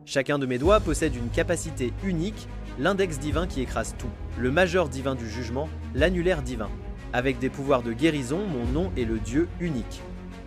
Chacun de mes doigts possède une capacité unique, l'index divin qui écrase tout, le majeur divin du jugement, l'annulaire divin. Avec des pouvoirs de guérison, mon nom est le Dieu unique.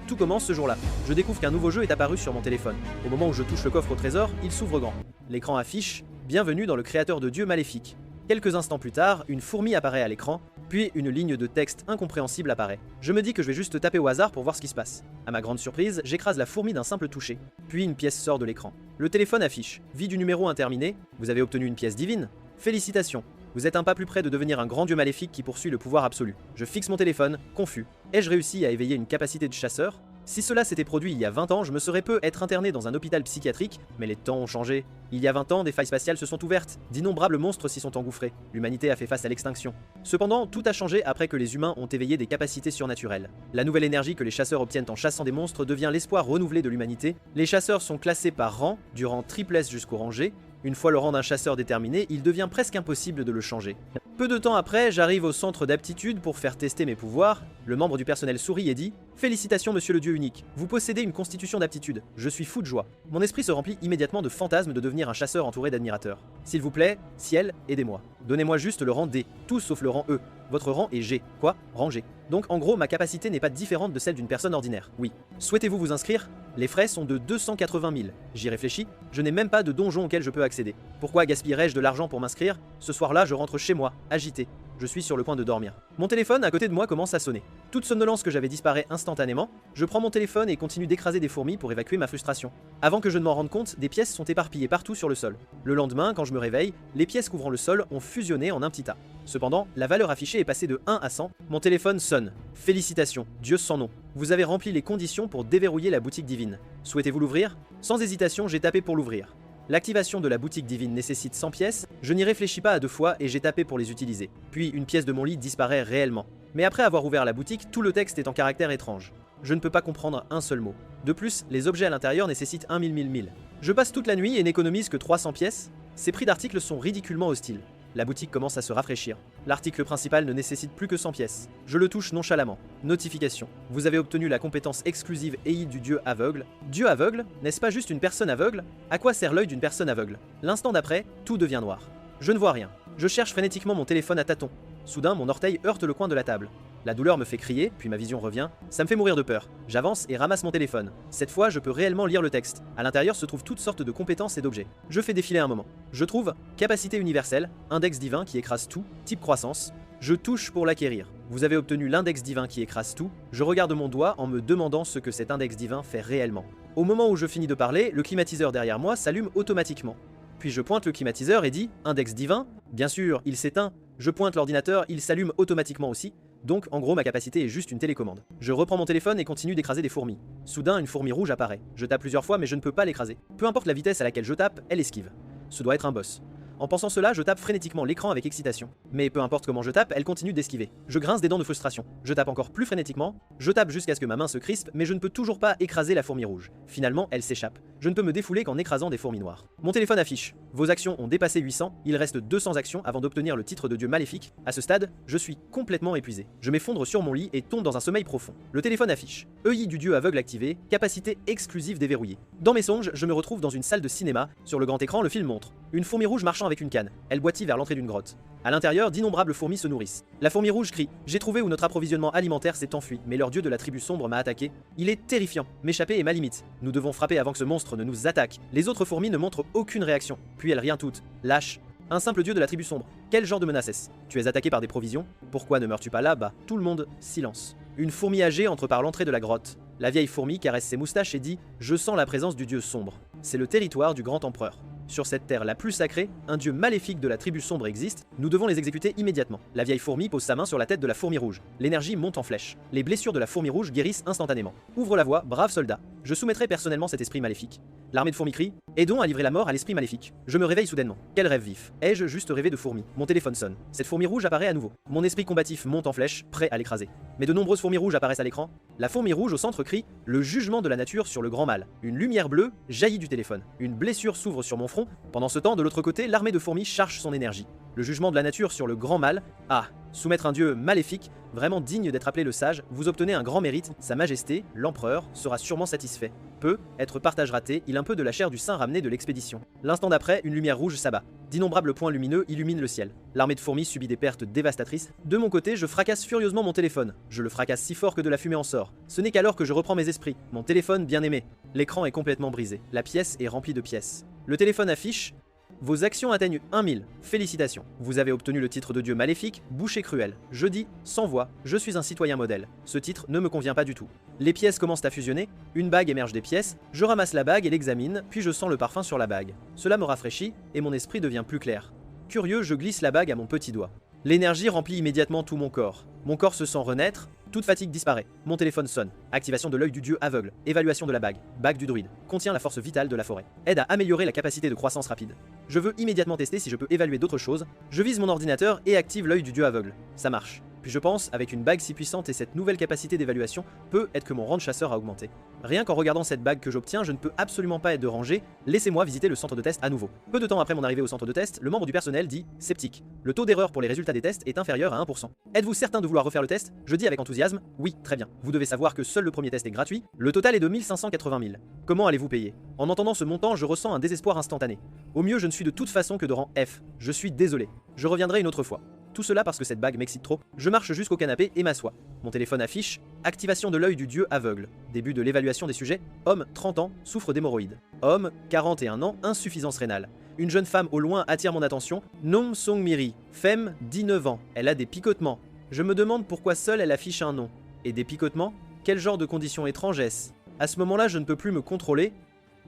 Tout commence ce jour-là. Je découvre qu'un nouveau jeu est apparu sur mon téléphone. Au moment où je touche le coffre au trésor, il s'ouvre grand. L'écran affiche « Bienvenue dans le créateur de Dieu maléfique ». Quelques instants plus tard, une fourmi apparaît à l'écran, puis une ligne de texte incompréhensible apparaît. Je me dis que je vais juste taper au hasard pour voir ce qui se passe. À ma grande surprise, j'écrase la fourmi d'un simple toucher. Puis une pièce sort de l'écran. Le téléphone affiche « Vie du numéro interminé, vous avez obtenu une pièce divine. Félicitations, vous êtes un pas plus près de devenir un grand dieu maléfique qui poursuit le pouvoir absolu. » Je fixe mon téléphone, confus. Ai-je réussi à éveiller une capacité de chasseur ? Si cela s'était produit il y a 20 ans, je me serais peu être interné dans un hôpital psychiatrique, mais les temps ont changé. Il y a 20 ans, des failles spatiales se sont ouvertes, d'innombrables monstres s'y sont engouffrés, l'humanité a fait face à l'extinction. Cependant, tout a changé après que les humains ont éveillé des capacités surnaturelles. La nouvelle énergie que les chasseurs obtiennent en chassant des monstres devient l'espoir renouvelé de l'humanité. Les chasseurs sont classés par rang, du rang triple S jusqu'au rang G. Une fois le rang d'un chasseur déterminé, il devient presque impossible de le changer. Peu de temps après, j'arrive au centre d'aptitude pour faire tester mes pouvoirs. Le membre du personnel sourit et dit « Félicitations monsieur le dieu unique, vous possédez une constitution d'aptitude. Je suis fou de joie. » Mon esprit se remplit immédiatement de fantasmes de devenir un chasseur entouré d'admirateurs. S'il vous plaît, ciel, aidez-moi. Donnez-moi juste le rang D, tout sauf le rang E. Votre rang est G. Quoi ? Rang G. Donc en gros, ma capacité n'est pas différente de celle d'une personne ordinaire. Oui. Souhaitez-vous vous inscrire ? Les frais sont de 280 000. J'y réfléchis, je n'ai même pas de donjon auquel je peux accéder. Pourquoi gaspillerais-je de l'argent pour m'inscrire ? Ce soir-là, je rentre chez moi, agité. Je suis sur le point de dormir. Mon téléphone à côté de moi commence à sonner. Toute somnolence que j'avais disparaît instantanément. Je prends mon téléphone et continue d'écraser des fourmis pour évacuer ma frustration. Avant que je ne m'en rende compte, des pièces sont éparpillées partout sur le sol. Le lendemain, quand je me réveille, les pièces couvrant le sol ont fusionné en un petit tas. Cependant, la valeur affichée est passée de 1 à 100. Mon téléphone sonne. Félicitations, Dieu sans nom. Vous avez rempli les conditions pour déverrouiller la boutique divine. Souhaitez-vous l'ouvrir ? Sans hésitation, j'ai tapé pour l'ouvrir. L'activation de la boutique divine nécessite 100 pièces, je n'y réfléchis pas à deux fois et j'ai tapé pour les utiliser. Puis une pièce de mon lit disparaît réellement. Mais après avoir ouvert la boutique, tout le texte est en caractère étrange. Je ne peux pas comprendre un seul mot. De plus, les objets à l'intérieur nécessitent 1000. Je passe toute la nuit et n'économise que 300 pièces. Ces prix d'articles sont ridiculement hostiles. La boutique commence à se rafraîchir. L'article principal ne nécessite plus que 100 pièces. Je le touche nonchalamment. Notification. Vous avez obtenu la compétence exclusive EI du dieu aveugle. Dieu aveugle ? N'est-ce pas juste une personne aveugle ? À quoi sert l'œil d'une personne aveugle ? L'instant d'après, tout devient noir. Je ne vois rien. Je cherche frénétiquement mon téléphone à tâtons. Soudain, mon orteil heurte le coin de la table. La douleur me fait crier, puis ma vision revient. Ça me fait mourir de peur. J'avance et ramasse mon téléphone. Cette fois, je peux réellement lire le texte. À l'intérieur se trouvent toutes sortes de compétences et d'objets. Je fais défiler un moment. Je trouve capacité universelle, index divin qui écrase tout, type croissance. Je touche pour l'acquérir. Vous avez obtenu l'index divin qui écrase tout. Je regarde mon doigt en me demandant ce que cet index divin fait réellement. Au moment où je finis de parler, le climatiseur derrière moi s'allume automatiquement. Puis je pointe le climatiseur et dis « Index divin ?» Bien sûr, il s'éteint. Je pointe l'ordinateur, il s'allume automatiquement aussi. Donc en gros ma capacité est juste une télécommande. Je reprends mon téléphone et continue d'écraser des fourmis. Soudain une fourmi rouge apparaît. Je tape plusieurs fois mais je ne peux pas l'écraser. Peu importe la vitesse à laquelle je tape, elle esquive. Ce doit être un boss. En pensant cela, je tape frénétiquement l'écran avec excitation. Mais peu importe comment je tape, elle continue d'esquiver. Je grince des dents de frustration. Je tape encore plus frénétiquement. Je tape jusqu'à ce que ma main se crispe, mais je ne peux toujours pas écraser la fourmi rouge. Finalement, elle s'échappe. Je ne peux me défouler qu'en écrasant des fourmis noires. Mon téléphone affiche. Vos actions ont dépassé 800, il reste 200 actions avant d'obtenir le titre de dieu maléfique. À ce stade, je suis complètement épuisé. Je m'effondre sur mon lit et tombe dans un sommeil profond. Le téléphone affiche. EI du dieu aveugle activé, capacité exclusive déverrouillée. Dans mes songes, je me retrouve dans une salle de cinéma. Sur le grand écran, le film montre une fourmi rouge marchant avec une canne. Elle boitit vers l'entrée d'une grotte. À l'intérieur, d'innombrables fourmis se nourrissent. La fourmi rouge crie « J'ai trouvé où notre approvisionnement alimentaire s'est enfui, mais leur dieu de la tribu sombre m'a attaqué. Il est terrifiant. M'échapper est ma limite. Nous devons frapper avant que ce monstre ne nous attaque. » Les autres fourmis ne montrent aucune réaction. Puis elles rient toutes. Lâche. Un simple dieu de la tribu sombre. Quel genre de menace est-ce ? Tu es attaqué par des provisions ? Pourquoi ne meurs-tu pas là ? Bah, tout le monde, silence. Une fourmi âgée entre par l'entrée de la grotte. La vieille fourmi caresse ses moustaches et dit « Je sens la présence du dieu sombre. C'est le territoire du grand empereur. Sur cette terre la plus sacrée, un dieu maléfique de la tribu sombre existe, nous devons les exécuter immédiatement. » La vieille fourmi pose sa main sur la tête de la fourmi rouge. L'énergie monte en flèche. Les blessures de la fourmi rouge guérissent instantanément. Ouvre la voie, brave soldat. Je soumettrai personnellement cet esprit maléfique. L'armée de fourmis crie « Aidons à livrer la mort à l'esprit maléfique. » Je me réveille soudainement. Quel rêve vif. Ai-je juste rêvé de fourmis ? Mon téléphone sonne. Cette fourmi rouge apparaît à nouveau. Mon esprit combatif monte en flèche, prêt à l'écraser. Mais de nombreuses fourmis rouges apparaissent à l'écran. La fourmi rouge au centre crie « Le jugement de la nature sur le grand mal. » Une lumière bleue jaillit du téléphone. Une blessure s'ouvre sur mon front. Pendant ce temps, de l'autre côté, l'armée de fourmis charge son énergie. Le jugement de la nature sur le grand mal. Ah, soumettre un dieu maléfique, vraiment digne d'être appelé le sage, vous obtenez un grand mérite, sa majesté, l'empereur, sera sûrement satisfait. Peut être partage raté, il un peu de la chair du saint ramené de l'expédition. L'instant d'après, une lumière rouge s'abat. D'innombrables points lumineux illuminent le ciel. L'armée de fourmis subit des pertes dévastatrices. De mon côté, je fracasse furieusement mon téléphone. Je le fracasse si fort que de la fumée en sort. Ce n'est qu'alors que je reprends mes esprits. Mon téléphone bien aimé. L'écran est complètement brisé. La pièce est remplie de pièces. Le téléphone affiche: vos actions atteignent 1000. Félicitations. Vous avez obtenu le titre de dieu maléfique, boucher cruel. Je dis, sans voix, je suis un citoyen modèle. Ce titre ne me convient pas du tout. Les pièces commencent à fusionner, une bague émerge des pièces, je ramasse la bague et l'examine, puis je sens le parfum sur la bague. Cela me rafraîchit, et mon esprit devient plus clair. Curieux, je glisse la bague à mon petit doigt. L'énergie remplit immédiatement tout mon corps. Mon corps se sent renaître, toute fatigue disparaît. Mon téléphone sonne. Activation de l'œil du dieu aveugle. Évaluation de la bague. Bague du druide. Contient la force vitale de la forêt. Aide à améliorer la capacité de croissance rapide. Je veux immédiatement tester si je peux évaluer d'autres choses. Je vise mon ordinateur et active l'œil du dieu aveugle. Ça marche. Puis je pense, avec une bague si puissante et cette nouvelle capacité d'évaluation, peut être que mon rang de chasseur a augmenté. Rien qu'en regardant cette bague que j'obtiens, je ne peux absolument pas être de rangée. Laissez-moi visiter le centre de test à nouveau. Peu de temps après mon arrivée au centre de test, le membre du personnel dit « sceptique ». Le taux d'erreur pour les résultats des tests est inférieur à 1%. Êtes-vous certain de vouloir refaire le test? Je dis avec enthousiasme « oui, très bien. Vous devez savoir que seul le premier test est gratuit. Le total est de 1580 000. Comment allez-vous payer ?» En entendant ce montant, je ressens un désespoir instantané. Au mieux, je ne suis de toute façon que de rang F. Je suis désolé. Je reviendrai une autre fois. Tout cela parce que cette bague m'excite trop. Je marche jusqu'au canapé et m'assois. Mon téléphone affiche activation de l'œil du dieu aveugle. Début de l'évaluation des sujets. Homme, 30 ans, souffre d'hémorroïdes. Homme, 41 ans, insuffisance rénale. Une jeune femme au loin attire mon attention. Nom Song Miri. Femme, 19 ans. Elle a des picotements. Je me demande pourquoi seule elle affiche un nom. Et des picotements? Quel genre de conditions étranges est-ce? À ce moment-là, je ne peux plus me contrôler.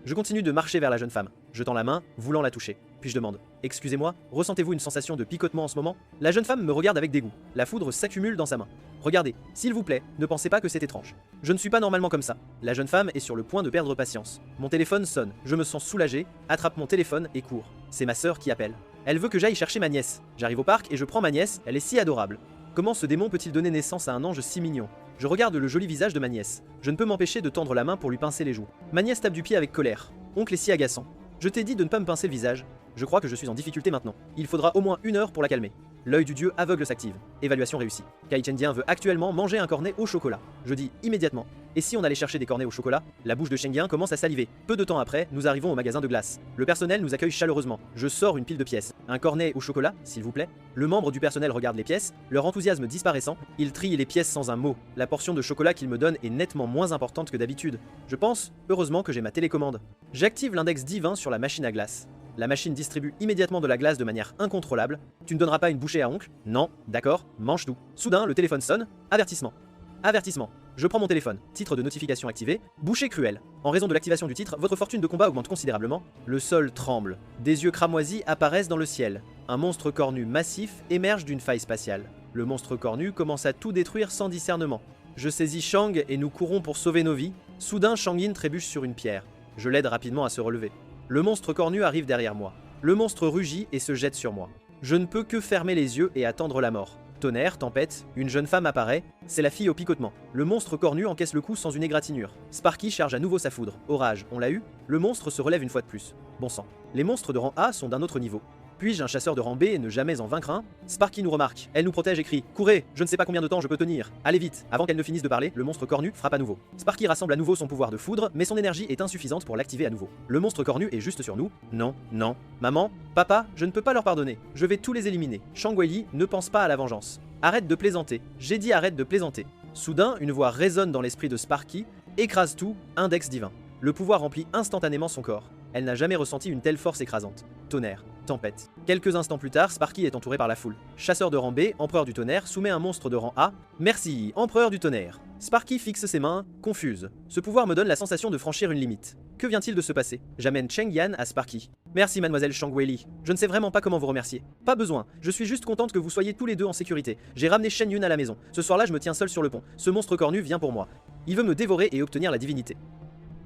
Je continue de marcher vers la jeune femme, jetant la main, voulant la toucher. Puis je demande « Excusez-moi, ressentez-vous une sensation de picotement en ce moment ?» La jeune femme me regarde avec dégoût. La foudre s'accumule dans sa main. « Regardez, s'il vous plaît, ne pensez pas que c'est étrange. Je ne suis pas normalement comme ça. » La jeune femme est sur le point de perdre patience. Mon téléphone sonne. Je me sens soulagé, attrape mon téléphone et cours. C'est ma sœur qui appelle. Elle veut que j'aille chercher ma nièce. J'arrive au parc et je prends ma nièce, elle est si adorable. Comment ce démon peut-il donner naissance à un ange si mignon? Je regarde le joli visage de ma nièce. Je ne peux m'empêcher de tendre la main pour lui pincer les joues. Ma nièce tape du pied avec colère. Oncle est si agaçant. Je t'ai dit de ne pas me pincer le visage. Je crois que je suis en difficulté maintenant. Il faudra au moins 1 heure pour la calmer. L'œil du dieu aveugle s'active. Évaluation réussie. Kai Chengdian veut actuellement manger un cornet au chocolat. Je dis immédiatement. Et si on allait chercher des cornets au chocolat? La bouche de Chengdian commence à saliver. Peu de temps après, nous arrivons au magasin de glace. Le personnel nous accueille chaleureusement. Je sors une pile de pièces. Un cornet au chocolat, s'il vous plaît. Le membre du personnel regarde les pièces, leur enthousiasme disparaissant. Il trie les pièces sans un mot. La portion de chocolat qu'il me donne est nettement moins importante que d'habitude. Je pense, heureusement que j'ai ma télécommande. J'active l'index divin sur la machine à glace. La machine distribue immédiatement de la glace de manière incontrôlable. Tu ne donneras pas une bouchée à oncle? Non, d'accord, mange tout. Soudain, le téléphone sonne. Avertissement. Avertissement. Je prends mon téléphone. Titre de notification activé. Boucher cruel. En raison de l'activation du titre, votre fortune de combat augmente considérablement. Le sol tremble. Des yeux cramoisis apparaissent dans le ciel. Un monstre cornu massif émerge d'une faille spatiale. Le monstre cornu commence à tout détruire sans discernement. Je saisis Shang et nous courons pour sauver nos vies. Soudain, Shang-Yin trébuche sur une pierre. Je l'aide rapidement à se relever. Le monstre cornu arrive derrière moi. Le monstre rugit et se jette sur moi. Je ne peux que fermer les yeux et attendre la mort. Tonnerre, tempête, une jeune femme apparaît, c'est la fille au picotement. Le monstre cornu encaisse le coup sans une égratignure. Sparky charge à nouveau sa foudre. Orage, on l'a eu? Le monstre se relève une fois de plus. Bon sang. Les monstres de rang A sont d'un autre niveau. Puis-je un chasseur de rang B et ne jamais en vaincre un? Sparky nous remarque, elle nous protège et crie « Courez, je ne sais pas combien de temps je peux tenir. Allez vite !» Avant qu'elle ne finisse de parler, le monstre cornu frappe à nouveau. Sparky rassemble à nouveau son pouvoir de foudre, mais son énergie est insuffisante pour l'activer à nouveau. Le monstre cornu est juste sur nous. Non, non. Maman, papa, je ne peux pas leur pardonner. Je vais tous les éliminer. Shang Weili, ne pense pas à la vengeance. Arrête de plaisanter. J'ai dit arrête de plaisanter. Soudain, une voix résonne dans l'esprit de Sparky. Écrase tout, index divin. Le pouvoir remplit instantanément son corps. Elle n'a jamais ressenti une telle force écrasante. Tonnerre, tempête. Quelques instants plus tard, Sparky est entouré par la foule. Chasseur de rang B, empereur du tonnerre, soumet un monstre de rang A. Merci, empereur du tonnerre. Sparky fixe ses mains, confuse. Ce pouvoir me donne la sensation de franchir une limite. Que vient-il de se passer? J'amène Chengdian à Sparky. Merci mademoiselle Shang Weili. Je ne sais vraiment pas comment vous remercier. Pas besoin, je suis juste contente que vous soyez tous les deux en sécurité. J'ai ramené Shen Yun à la maison. Ce soir-là, je me tiens seul sur le pont. Ce monstre cornu vient pour moi. Il veut me dévorer et obtenir la divinité.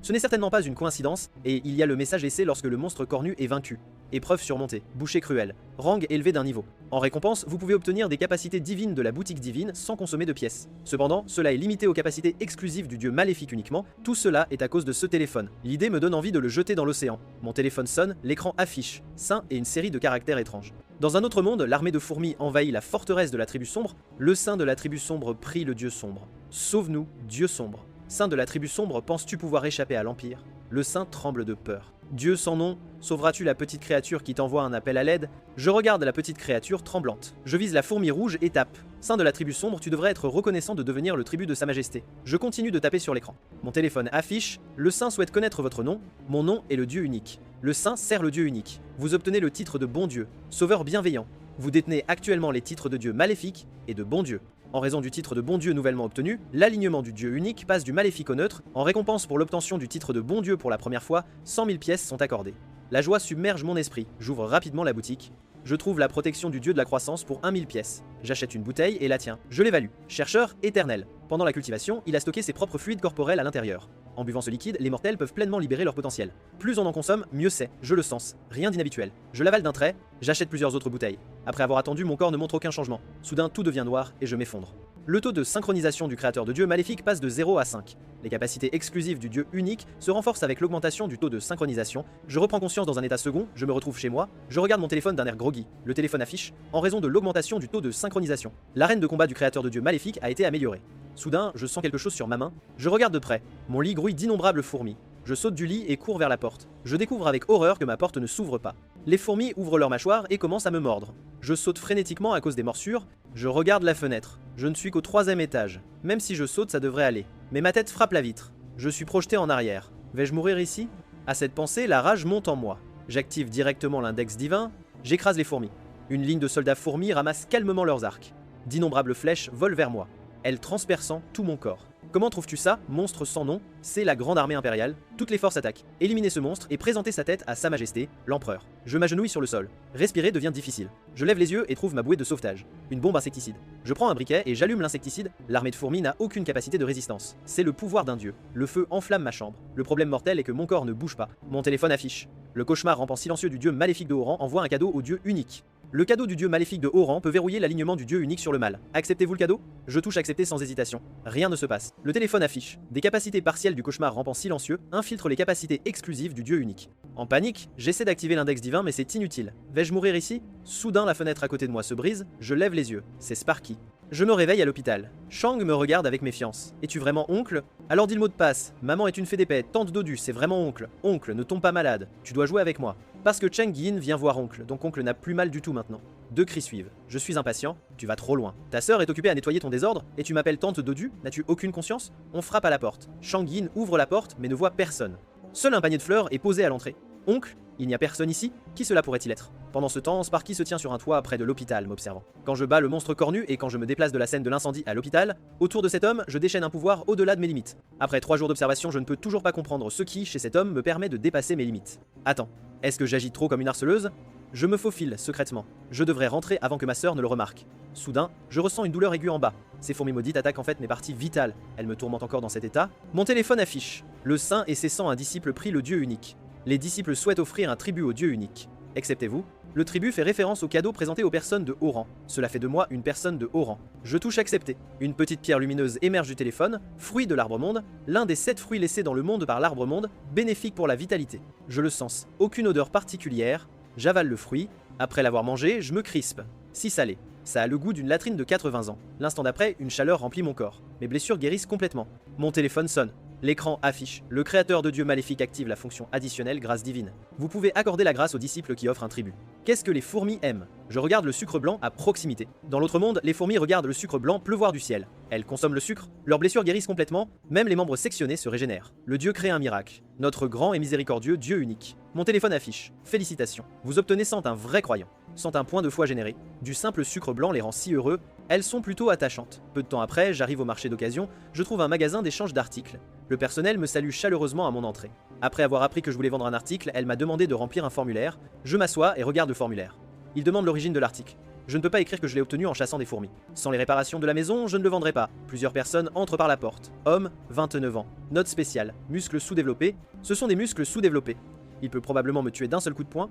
Ce n'est certainement pas une coïncidence, et il y a le message laissé lorsque le monstre cornu est vaincu. Épreuve surmontée, bouchée cruelle, rang élevé d'un niveau. En récompense, vous pouvez obtenir des capacités divines de la boutique divine sans consommer de pièces. Cependant, cela est limité aux capacités exclusives du dieu maléfique uniquement. Tout cela est à cause de ce téléphone. L'idée me donne envie de le jeter dans l'océan. Mon téléphone sonne, l'écran affiche, saint et une série de caractères étranges. Dans un autre monde, l'armée de fourmis envahit la forteresse de la tribu sombre. Le saint de la tribu sombre prie le dieu sombre. Sauve-nous, dieu sombre. Saint de la tribu sombre, penses-tu pouvoir échapper à l'Empire? Le saint tremble de peur. Dieu sans nom, sauveras-tu la petite créature qui t'envoie un appel à l'aide? Je regarde la petite créature tremblante. Je vise la fourmi rouge et tape. Saint de la tribu sombre, tu devrais être reconnaissant de devenir le tribut de sa majesté. Je continue de taper sur l'écran. Mon téléphone affiche. Le saint souhaite connaître votre nom. Mon nom est le dieu unique. Le saint sert le dieu unique. Vous obtenez le titre de bon dieu, sauveur bienveillant. Vous détenez actuellement les titres de dieu maléfique et de bon dieu. En raison du titre de bon dieu nouvellement obtenu, l'alignement du dieu unique passe du maléfique au neutre. En récompense pour l'obtention du titre de bon dieu pour la première fois, 100 000 pièces sont accordées. La joie submerge mon esprit. J'ouvre rapidement la boutique. Je trouve la protection du dieu de la croissance pour 1000 pièces. J'achète une bouteille et la tiens. Je l'évalue. Chercheur éternel. Pendant la cultivation, il a stocké ses propres fluides corporels à l'intérieur. En buvant ce liquide, les mortels peuvent pleinement libérer leur potentiel. Plus on en consomme, mieux c'est. Je le sens. Rien d'inhabituel. Je l'avale d'un trait. J'achète plusieurs autres bouteilles. Après avoir attendu, mon corps ne montre aucun changement. Soudain, tout devient noir et je m'effondre. Le taux de synchronisation du créateur de dieu maléfique passe de 0 à 5. Les capacités exclusives du dieu unique se renforcent avec l'augmentation du taux de synchronisation. Je reprends conscience dans un état second, je me retrouve chez moi, je regarde mon téléphone d'un air groggy. Le téléphone affiche, en raison de l'augmentation du taux de synchronisation. L'arène de combat du créateur de dieu maléfique a été améliorée. Soudain, je sens quelque chose sur ma main. Je regarde de près. Mon lit grouille d'innombrables fourmis. Je saute du lit et cours vers la porte. Je découvre avec horreur que ma porte ne s'ouvre pas. Les fourmis ouvrent leurs mâchoires et commencent à me mordre. Je saute frénétiquement à cause des morsures. Je regarde la fenêtre. Je ne suis qu'au 3e étage. Même si je saute, ça devrait aller. Mais ma tête frappe la vitre. Je suis projeté en arrière. Vais-je mourir ici? À cette pensée, la rage monte en moi. J'active directement l'index divin. J'écrase les fourmis. Une ligne de soldats fourmis ramasse calmement leurs arcs. D'innombrables flèches volent vers moi, elles transperçant tout mon corps. Comment trouves-tu ça, monstre sans nom? C'est la grande armée impériale. Toutes les forces attaquent. Éliminez ce monstre et présentez sa tête à sa majesté, l'empereur. Je m'agenouille sur le sol. Respirer devient difficile. Je lève les yeux et trouve ma bouée de sauvetage. Une bombe insecticide. Je prends un briquet et j'allume l'insecticide. L'armée de fourmis n'a aucune capacité de résistance. C'est le pouvoir d'un dieu. Le feu enflamme ma chambre. Le problème mortel est que mon corps ne bouge pas. Mon téléphone affiche. Le cauchemar rampant silencieux du dieu maléfique de haut rang envoie un cadeau au dieu unique. Le cadeau du dieu maléfique de haut rang peut verrouiller l'alignement du dieu unique sur le mal. Acceptez-vous le cadeau? Je touche accepter sans hésitation. Rien ne se passe. Le téléphone affiche. Des capacités partielles du cauchemar rampant silencieux infiltrent les capacités exclusives du dieu unique. En panique, j'essaie d'activer l'index divin mais c'est inutile. Vais-je mourir ici? Soudain la fenêtre à côté de moi se brise, je lève les yeux. C'est Sparky. Je me réveille à l'hôpital. Shang me regarde avec méfiance. Es-tu vraiment oncle? Alors dis le mot de passe. Maman est une fée d'épée, tante Dodu, c'est vraiment oncle. Oncle, ne tombe pas malade. Tu dois jouer avec moi. Parce que Cheng Yin vient voir oncle, donc oncle n'a plus mal du tout maintenant. 2 cris suivent. Je suis impatient, tu vas trop loin. Ta sœur est occupée à nettoyer ton désordre et tu m'appelles tante Dodu? N'as-tu aucune conscience? On frappe à la porte. Shang Yin ouvre la porte mais ne voit personne. Seul un panier de fleurs est posé à l'entrée. Oncle? Il n'y a personne ici? Qui cela pourrait-il être? Pendant ce temps, Sparky se tient sur un toit près de l'hôpital, m'observant. Quand je bats le monstre cornu et quand je me déplace de la scène de l'incendie à l'hôpital, autour de cet homme, je déchaîne un pouvoir au-delà de mes limites. Après 3 jours d'observation, je ne peux toujours pas comprendre ce qui, chez cet homme, me permet de dépasser mes limites. Attends, est-ce que j'agis trop comme une harceleuse? Je me faufile, secrètement. Je devrais rentrer avant que ma sœur ne le remarque. Soudain, je ressens une douleur aiguë en bas. Ces fourmis maudites attaquent en fait mes parties vitales. Elles me tourmentent encore dans cet état. Mon téléphone affiche. Le saint et cessant un disciple prie le dieu unique. Les disciples souhaitent offrir un tribut au dieu unique. Acceptez-vous? Le tribut fait référence au cadeau présenté aux personnes de haut rang. Cela fait de moi une personne de haut rang. Je touche accepter. Une petite pierre lumineuse émerge du téléphone, fruit de l'arbre monde, l'un des 7 fruits laissés dans le monde par l'arbre monde, bénéfique pour la vitalité. Je le sens. Aucune odeur particulière. J'avale le fruit. Après l'avoir mangé, je me crispe. Si salé. Ça a le goût d'une latrine de 80 ans. L'instant d'après, une chaleur remplit mon corps. Mes blessures guérissent complètement. Mon téléphone sonne. L'écran affiche. Le créateur de dieu maléfique active la fonction additionnelle grâce divine. Vous pouvez accorder la grâce aux disciples qui offrent un tribut. Qu'est-ce que les fourmis aiment? Je regarde le sucre blanc à proximité. Dans l'autre monde, les fourmis regardent le sucre blanc pleuvoir du ciel. Elles consomment le sucre, leurs blessures guérissent complètement, même les membres sectionnés se régénèrent. Le dieu crée un miracle. Notre grand et miséricordieux Dieu unique. Mon téléphone affiche. Félicitations. Vous obtenez 100 un vrai croyant. 100 un point de foi généré. Du simple sucre blanc les rend si heureux. Elles sont plutôt attachantes. Peu de temps après, j'arrive au marché d'occasion, je trouve un magasin d'échange d'articles. Le personnel me salue chaleureusement à mon entrée. Après avoir appris que je voulais vendre un article, elle m'a demandé de remplir un formulaire. Je m'assois et regarde le formulaire. Il demande l'origine de l'article. Je ne peux pas écrire que je l'ai obtenu en chassant des fourmis. Sans les réparations de la maison, je ne le vendrai pas. Plusieurs personnes entrent par la porte. Homme, 29 ans. Note spéciale. Muscles sous-développés. Ce sont des muscles sous-développés. Il peut probablement me tuer d'un seul coup de poing.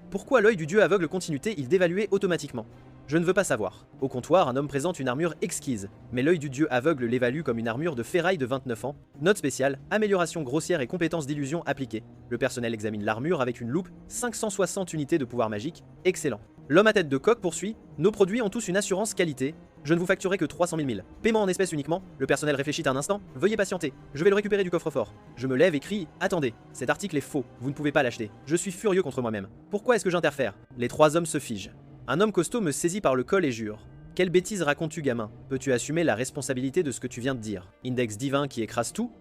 Pourquoi l'œil du dieu aveugle continue-t-il d'évaluer automatiquement? Je ne veux pas savoir. Au comptoir, un homme présente une armure exquise, mais l'œil du dieu aveugle l'évalue comme une armure de ferraille de 29 ans. Note spéciale, amélioration grossière et compétence d'illusion appliquée. Le personnel examine l'armure avec une loupe, 560 unités de pouvoir magique, excellent. L'homme à tête de coq poursuit. Nos produits ont tous une assurance qualité. Je ne vous facturerai que 300 000 000. Paiement en espèces uniquement. Le personnel réfléchit un instant. Veuillez patienter. Je vais le récupérer du coffre-fort. Je me lève et crie. Attendez, cet article est faux. Vous ne pouvez pas l'acheter. Je suis furieux contre moi-même. Pourquoi est-ce que j'interfère? Les trois hommes se figent. Un homme costaud me saisit par le col et jure. Quelle bêtise racontes-tu, gamin? Peux-tu assumer la responsabilité de ce que tu viens de dire? Index divin qui écrase tout?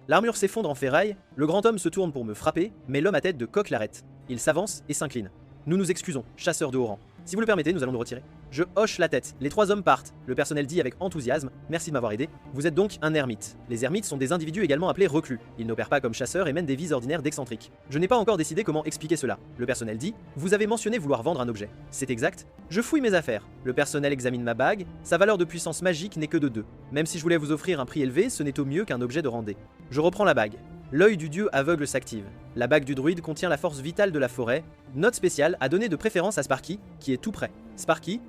L'armure s'effondre en ferraille. Le grand homme se tourne pour me frapper, mais l'homme à tête de coq l'arrête. Il s'avance et s'incline. Nous nous excusons, chasseur de haut rang. Si vous le permettez, nous allons nous retirer. Je hoche la tête. Les trois hommes partent. Le personnel dit avec enthousiasme. Merci de m'avoir aidé. Vous êtes donc un ermite. Les ermites sont des individus également appelés reclus. Ils n'opèrent pas comme chasseurs et mènent des vies ordinaires d'excentriques. Je n'ai pas encore décidé comment expliquer cela. Le personnel dit. Vous avez mentionné vouloir vendre un objet. C'est exact. Je fouille mes affaires. Le personnel examine ma bague. Sa valeur de puissance magique n'est que de 2. Même si je voulais vous offrir un prix élevé, ce n'est au mieux qu'un objet de rendez. Je reprends la bague. L'œil du dieu aveugle s'active. La bague du druide contient la force vitale de la forêt. Note spéciale a donné de préférence à Sparky, qui est tout près. Sparky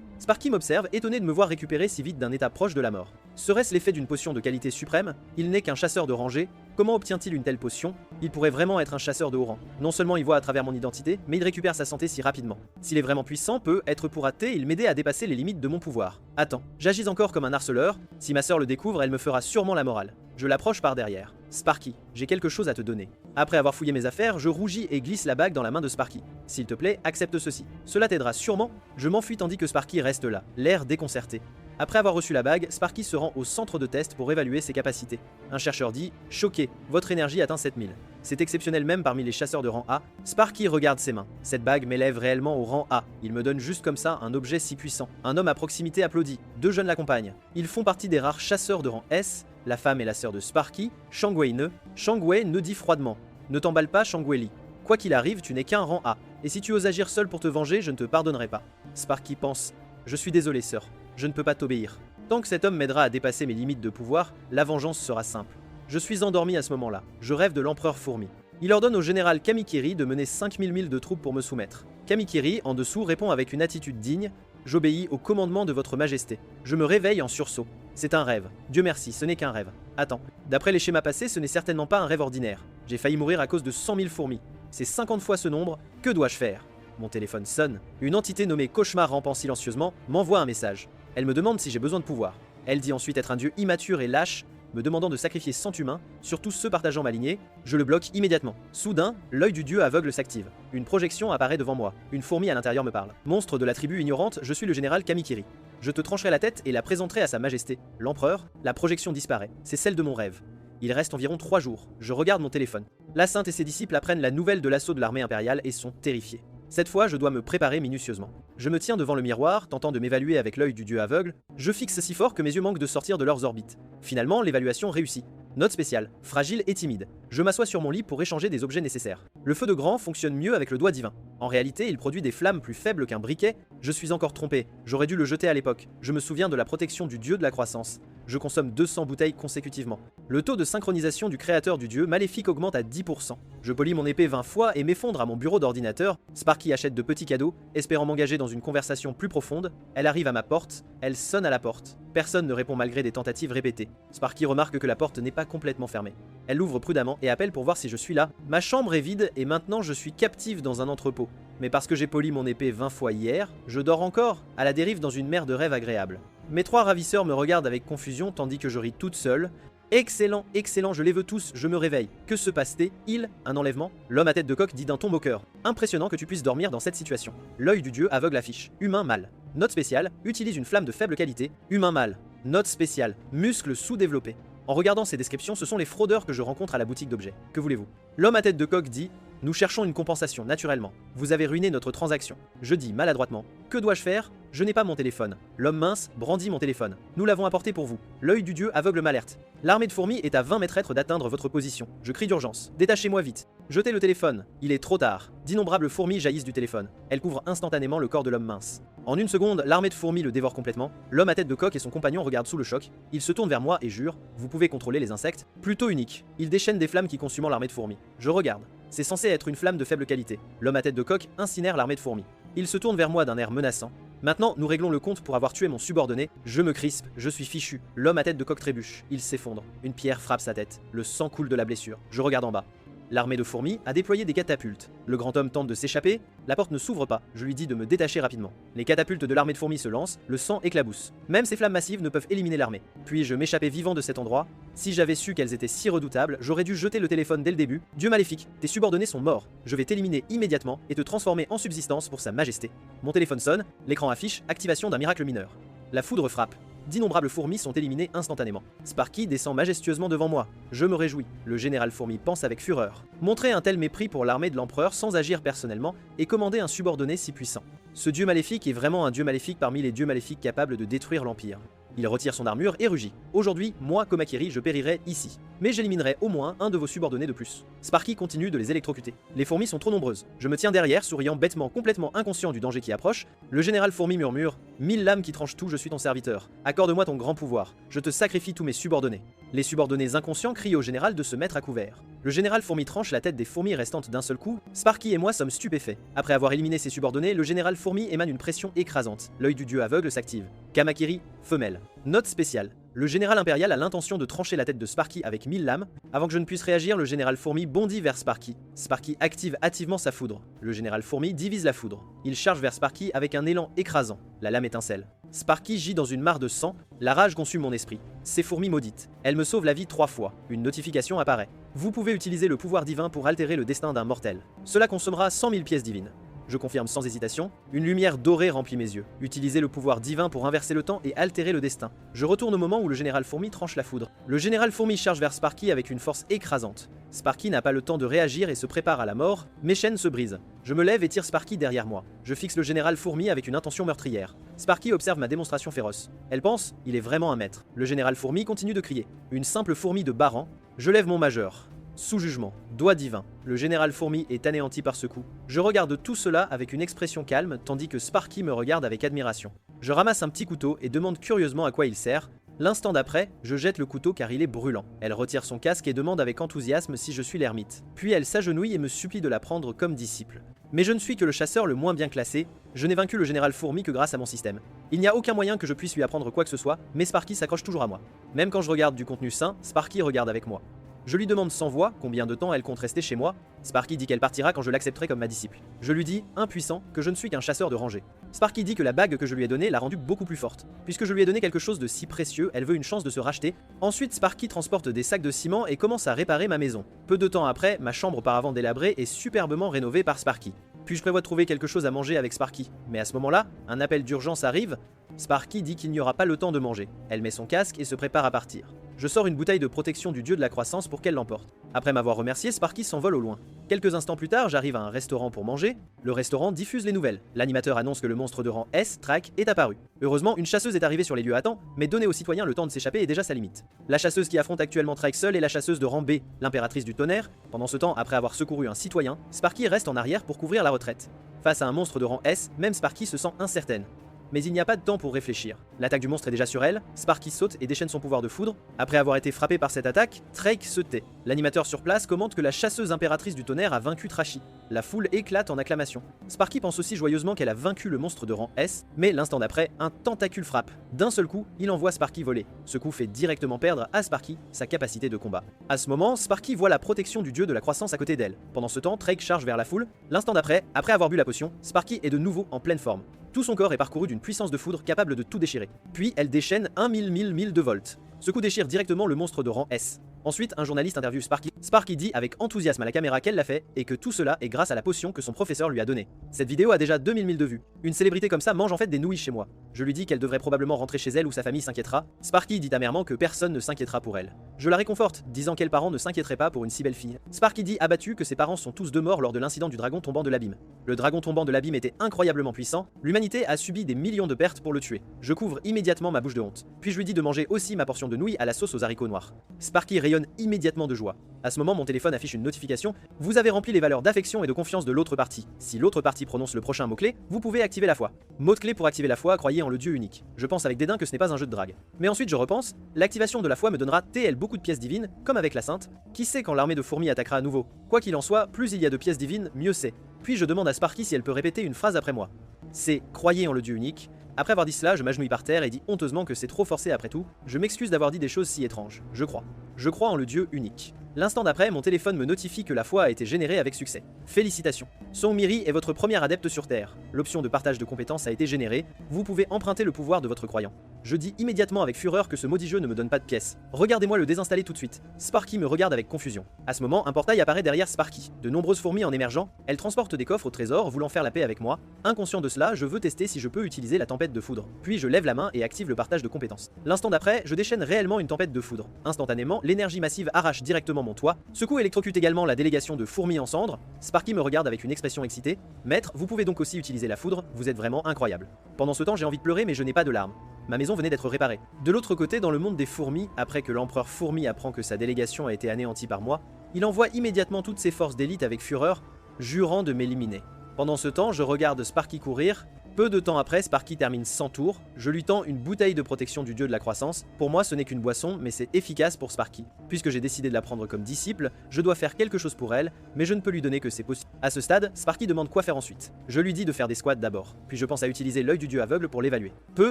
m'observe, étonné de me voir récupérer si vite d'un état proche de la mort. Serait-ce l'effet d'une potion de qualité suprême? Il n'est qu'un chasseur de rangée. Comment obtient-il une telle potion? Il pourrait vraiment être un chasseur de haut rang. Non seulement il voit à travers mon identité, mais il récupère sa santé si rapidement. S'il est vraiment puissant, peut être pour hâter, il m'aider à dépasser les limites de mon pouvoir. Attends, j'agis encore comme un harceleur. Si ma sœur le découvre, elle me fera sûrement la morale. Je l'approche par derrière. Sparky, j'ai quelque chose à te donner. Après avoir fouillé mes affaires, je rougis et glisse la bague dans la main de Sparky. S'il te plaît, accepte ceci. Cela t'aidera sûrement. Je m'enfuis tandis que Sparky reste là, l'air déconcerté. Après avoir reçu la bague, Sparky se rend au centre de test pour évaluer ses capacités. Un chercheur dit « Choqué, votre énergie atteint 7000. C'est exceptionnel même parmi les chasseurs de rang A. » Sparky regarde ses mains. Cette bague m'élève réellement au rang A. Il me donne juste comme ça un objet si puissant. Un homme à proximité applaudit. 2 jeunes l'accompagnent. Ils font partie des rares chasseurs de rang S. La femme est la sœur de Sparky. Shangwei ne dit froidement. Ne t'emballe pas, Shangwei. Quoi qu'il arrive, tu n'es qu'un rang A. Et si tu oses agir seul pour te venger, je ne te pardonnerai pas. Sparky pense. Je suis désolé, sœur. Je ne peux pas t'obéir. Tant que cet homme m'aidera à dépasser mes limites de pouvoir, la vengeance sera simple. Je suis endormi à ce moment-là. Je rêve de l'empereur fourmi. Il ordonne au général Kamikiri de mener 5000 milles de troupes pour me soumettre. Kamikiri, en dessous, répond avec une attitude digne. J'obéis au commandement de votre majesté. Je me réveille en sursaut. C'est un rêve. Dieu merci, ce n'est qu'un rêve. Attends, d'après les schémas passés, ce n'est certainement pas un rêve ordinaire. J'ai failli mourir à cause de 100 000 fourmis. C'est 50 fois ce nombre. Que dois-je faire? Mon téléphone sonne. Une entité nommée Cauchemar rampant silencieusement m'envoie un message. Elle me demande si j'ai besoin de pouvoir. Elle dit ensuite être un dieu immature et lâche, me demandant de sacrifier 100 humains, surtout ceux partageant ma lignée. Je le bloque immédiatement. Soudain, l'œil du dieu aveugle s'active. Une projection apparaît devant moi. Une fourmi à l'intérieur me parle. Monstre de la tribu ignorante, je suis le général Kamikiri. Je te trancherai la tête et la présenterai à sa majesté. L'empereur, la projection disparaît. C'est celle de mon rêve. Il reste environ 3 jours. Je regarde mon téléphone. La Sainte et ses disciples apprennent la nouvelle de l'assaut de l'armée impériale et sont terrifiés. Cette fois, je dois me préparer minutieusement. Je me tiens devant le miroir, tentant de m'évaluer avec l'œil du dieu aveugle. Je fixe si fort que mes yeux manquent de sortir de leurs orbites. Finalement, l'évaluation réussit. Note spéciale, fragile et timide. Je m'assois sur mon lit pour échanger des objets nécessaires. Le feu de Grand fonctionne mieux avec le doigt divin. En réalité, il produit des flammes plus faibles qu'un briquet. Je suis encore trompé. J'aurais dû le jeter à l'époque. Je me souviens de la protection du dieu de la croissance. Je consomme 200 bouteilles consécutivement. Le taux de synchronisation du créateur du dieu maléfique augmente à 10%. Je polis mon épée 20 fois et m'effondre à mon bureau d'ordinateur. Sparky achète de petits cadeaux, espérant m'engager dans une conversation plus profonde. Elle arrive à ma porte, elle sonne à la porte. Personne ne répond malgré des tentatives répétées. Sparky remarque que la porte n'est pas complètement fermée. Elle l'ouvre prudemment et appelle pour voir si je suis là. Ma chambre est vide et maintenant je suis captive dans un entrepôt. Mais parce que j'ai poli mon épée 20 fois hier, je dors encore, à la dérive dans une mer de rêves agréables. Mes 3 ravisseurs me regardent avec confusion tandis que je ris toute seule. Excellent, excellent, je les veux tous, je me réveille. Que se passe-t-il? Un enlèvement? L'homme à tête de coq dit d'un ton moqueur. Impressionnant que tu puisses dormir dans cette situation. L'œil du dieu aveugle affiche. Humain mâle. Note spéciale, utilise une flamme de faible qualité. Humain mâle. Note spéciale, muscles sous-développés. En regardant ces descriptions, ce sont les fraudeurs que je rencontre à la boutique d'objets. Que voulez-vous? L'homme à tête de coq dit: nous cherchons une compensation, naturellement. Vous avez ruiné notre transaction. Je dis maladroitement: que dois-je faire? Je n'ai pas mon téléphone. L'homme mince brandit mon téléphone. Nous l'avons apporté pour vous. L'œil du dieu aveugle m'alerte. L'armée de fourmis est à 20 mètres d'atteindre votre position. Je crie d'urgence. Détachez-moi vite. Jetez le téléphone. Il est trop tard. D'innombrables fourmis jaillissent du téléphone. Elles couvrent instantanément le corps de l'homme mince. En une seconde, l'armée de fourmis le dévore complètement. L'homme à tête de coq et son compagnon regardent sous le choc. Ils se tournent vers moi et jurent: vous pouvez contrôler les insectes. Plutôt unique. Ils déchaînent des flammes qui consument l'armée de fourmis. Je regarde. C'est censé être une flamme de faible qualité. L'homme à tête de coq incinère l'armée de fourmis. Il se tourne vers moi d'un air menaçant. Maintenant, nous réglons le compte pour avoir tué mon subordonné. Je me crispe, je suis fichu. L'homme à tête de coq trébuche. Il s'effondre. Une pierre frappe sa tête. Le sang coule de la blessure. Je regarde en bas. L'armée de fourmis a déployé des catapultes. Le grand homme tente de s'échapper, la porte ne s'ouvre pas, je lui dis de me détacher rapidement. Les catapultes de l'armée de fourmis se lancent, le sang éclabousse. Même ces flammes massives ne peuvent éliminer l'armée. Puis-je m'échapper vivant de cet endroit? Si j'avais su qu'elles étaient si redoutables, j'aurais dû jeter le téléphone dès le début. Dieu maléfique, tes subordonnés sont morts. Je vais t'éliminer immédiatement et te transformer en subsistance pour sa majesté. Mon téléphone sonne, l'écran affiche activation d'un miracle mineur. La foudre frappe. D'innombrables fourmis sont éliminées instantanément. Sparky descend majestueusement devant moi. Je me réjouis. Le général fourmi pense avec fureur. Montrer un tel mépris pour l'armée de l'empereur sans agir personnellement et commander un subordonné si puissant. Ce dieu maléfique est vraiment un dieu maléfique parmi les dieux maléfiques capables de détruire l'Empire. Il retire son armure et rugit. Aujourd'hui, moi, Komakiri, je périrai ici. Mais j'éliminerai au moins un de vos subordonnés de plus. Sparky continue de les électrocuter. Les fourmis sont trop nombreuses. Je me tiens derrière, souriant bêtement, complètement inconscient du danger qui approche. Le général fourmi murmure « 1000 lames qui tranchent tout, je suis ton serviteur. Accorde-moi ton grand pouvoir. Je te sacrifie tous mes subordonnés. » Les subordonnés inconscients crient au général de se mettre à couvert. Le général fourmi tranche la tête des fourmis restantes d'un seul coup. Sparky et moi sommes stupéfaits. Après avoir éliminé ses subordonnés, le général fourmi émane une pression écrasante. L'œil du dieu aveugle s'active. Kamakiri, femelle. Note spéciale. Le général impérial a l'intention de trancher la tête de Sparky avec 1000 lames. Avant que je ne puisse réagir, le général fourmi bondit vers Sparky. Sparky active hâtivement sa foudre. Le général fourmi divise la foudre. Il charge vers Sparky avec un élan écrasant. La lame étincelle. Sparky gît dans une mare de sang. La rage consume mon esprit. Ces fourmis maudites. Elles me sauvent la vie 3 fois. Une notification apparaît. Vous pouvez utiliser le pouvoir divin pour altérer le destin d'un mortel. Cela consommera 100 000 pièces divines. Je confirme sans hésitation. Une lumière dorée remplit mes yeux. Utilisez le pouvoir divin pour inverser le temps et altérer le destin. Je retourne au moment où le général fourmi tranche la foudre. Le général fourmi charge vers Sparky avec une force écrasante. Sparky n'a pas le temps de réagir et se prépare à la mort. Mes chaînes se brisent. Je me lève et tire Sparky derrière moi. Je fixe le général fourmi avec une intention meurtrière. Sparky observe ma démonstration féroce. Elle pense, il est vraiment un maître. Le général fourmi continue de crier. Une simple fourmi de bas rang. Je lève mon majeur. Sous jugement, doigt divin, le général fourmi est anéanti par ce coup. Je regarde tout cela avec une expression calme, tandis que Sparky me regarde avec admiration. Je ramasse un petit couteau et demande curieusement à quoi il sert. L'instant d'après, je jette le couteau car il est brûlant. Elle retire son casque et demande avec enthousiasme si je suis l'ermite. Puis elle s'agenouille et me supplie de la prendre comme disciple. Mais je ne suis que le chasseur le moins bien classé, je n'ai vaincu le général fourmi que grâce à mon système. Il n'y a aucun moyen que je puisse lui apprendre quoi que ce soit, mais Sparky s'accroche toujours à moi. Même quand je regarde du contenu sain, Sparky regarde avec moi. Je lui demande sans voix combien de temps elle compte rester chez moi. Sparky dit qu'elle partira quand je l'accepterai comme ma disciple. Je lui dis, impuissant, que je ne suis qu'un chasseur de rangée. Sparky dit que la bague que je lui ai donnée l'a rendue beaucoup plus forte. Puisque je lui ai donné quelque chose de si précieux, elle veut une chance de se racheter. Ensuite, Sparky transporte des sacs de ciment et commence à réparer ma maison. Peu de temps après, ma chambre auparavant délabrée est superbement rénovée par Sparky. Puis je prévois de trouver quelque chose à manger avec Sparky. Mais à ce moment-là, un appel d'urgence arrive. Sparky dit qu'il n'y aura pas le temps de manger. Elle met son casque et se prépare à partir. Je sors une bouteille de protection du dieu de la croissance pour qu'elle l'emporte. Après m'avoir remercié, Sparky s'envole au loin. Quelques instants plus tard, j'arrive à un restaurant pour manger. Le restaurant diffuse les nouvelles. L'animateur annonce que le monstre de rang S, Track, est apparu. Heureusement, une chasseuse est arrivée sur les lieux à temps, mais donner aux citoyens le temps de s'échapper est déjà sa limite. La chasseuse qui affronte actuellement Track seule est la chasseuse de rang B, l'impératrice du tonnerre. Pendant ce temps, après avoir secouru un citoyen, Sparky reste en arrière pour couvrir la retraite. Face à un monstre de rang S, même Sparky se sent incertaine. Mais il n'y a pas de temps pour réfléchir. L'attaque du monstre est déjà sur elle, Sparky saute et déchaîne son pouvoir de foudre. Après avoir été frappé par cette attaque, Trake se tait. L'animateur sur place commente que la chasseuse impératrice du tonnerre a vaincu Trashy. La foule éclate en acclamations. Sparky pense aussi joyeusement qu'elle a vaincu le monstre de rang S, mais l'instant d'après, un tentacule frappe. D'un seul coup, il envoie Sparky voler. Ce coup fait directement perdre à Sparky sa capacité de combat. À ce moment, Sparky voit la protection du dieu de la croissance à côté d'elle. Pendant ce temps, Trake charge vers la foule. L'instant d'après, après avoir bu la potion, Sparky est de nouveau en pleine forme. Tout son corps est parcouru d'une puissance de foudre capable de tout déchirer. Puis elle déchaîne 1000 de volts. Ce coup déchire directement le monstre de rang S. Ensuite, un journaliste interviewe Sparky. Sparky dit avec enthousiasme à la caméra qu'elle l'a fait et que tout cela est grâce à la potion que son professeur lui a donnée. Cette vidéo a déjà 2000 000 de vues. Une célébrité comme ça mange en fait des nouilles chez moi. Je lui dis qu'elle devrait probablement rentrer chez elle où sa famille s'inquiétera. Sparky dit amèrement que personne ne s'inquiétera pour elle. Je la réconforte, disant qu'elles parents ne s'inquiéteraient pas pour une si belle fille. Sparky dit abattu que ses parents sont tous deux morts lors de l'incident du dragon tombant de l'abîme. Le dragon tombant de l'abîme était incroyablement puissant, l'humanité a subi des millions de pertes pour le tuer. Je couvre immédiatement ma bouche de honte. Puis je lui dis de manger aussi ma portion de nouilles à la sauce aux haricots noirs. Sparky rayonne immédiatement de joie. À ce moment, mon téléphone affiche une notification. Vous avez rempli les valeurs d'affection et de confiance de l'autre partie. Si l'autre partie prononce le prochain mot-clé, vous pouvez activer la foi. Mot-clé pour activer la foi, croyez en le Dieu unique. Je pense avec dédain que ce n'est pas un jeu de drague. Mais ensuite je repense, l'activation de la foi me donnera TL beaucoup de pièces divines, comme avec la sainte. Qui sait quand l'armée de fourmis attaquera à nouveau? Quoi qu'il en soit, plus il y a de pièces divines, mieux c'est. Puis je demande à Sparky si elle peut répéter une phrase après moi. C'est « Croyez en le Dieu unique ». Après avoir dit cela, je m'agenouille par terre et dis honteusement que c'est trop forcé après tout. Je m'excuse d'avoir dit des choses si étranges, je crois. Je crois en le Dieu unique. L'instant d'après, mon téléphone me notifie que la foi a été générée avec succès. Félicitations. Song Miri est votre premier adepte sur Terre. L'option de partage de compétences a été générée. Vous pouvez emprunter le pouvoir de votre croyant. Je dis immédiatement avec fureur que ce maudit jeu ne me donne pas de pièces. Regardez-moi le désinstaller tout de suite. Sparky me regarde avec confusion. À ce moment, un portail apparaît derrière Sparky. De nombreuses fourmis en émergeant, elles transportent des coffres au trésor, voulant faire la paix avec moi. Inconscient de cela, je veux tester si je peux utiliser la tempête de foudre. Puis je lève la main et active le partage de compétences. L'instant d'après, je déchaîne réellement une tempête de foudre. Instantanément, l'énergie massive arrache directement mon toit. Ce coup électrocute également la délégation de fourmis en cendres. Sparky me regarde avec une expression excitée. Maître, vous pouvez donc aussi utiliser la foudre, vous êtes vraiment incroyable. Pendant ce temps, j'ai envie de pleurer mais je n'ai pas de larmes. Ma maison venait d'être réparée. De l'autre côté, dans le monde des fourmis, après que l'empereur fourmi apprend que sa délégation a été anéantie par moi, il envoie immédiatement toutes ses forces d'élite avec fureur, jurant de m'éliminer. Pendant ce temps, je regarde Sparky courir. Peu de temps après, Sparky termine 100 tours. Je lui tends une bouteille de protection du dieu de la croissance. Pour moi, ce n'est qu'une boisson, mais c'est efficace pour Sparky. Puisque j'ai décidé de la prendre comme disciple, je dois faire quelque chose pour elle, mais je ne peux lui donner que c'est possible. À ce stade, Sparky demande quoi faire ensuite. Je lui dis de faire des squats d'abord, puis je pense à utiliser l'œil du dieu aveugle pour l'évaluer.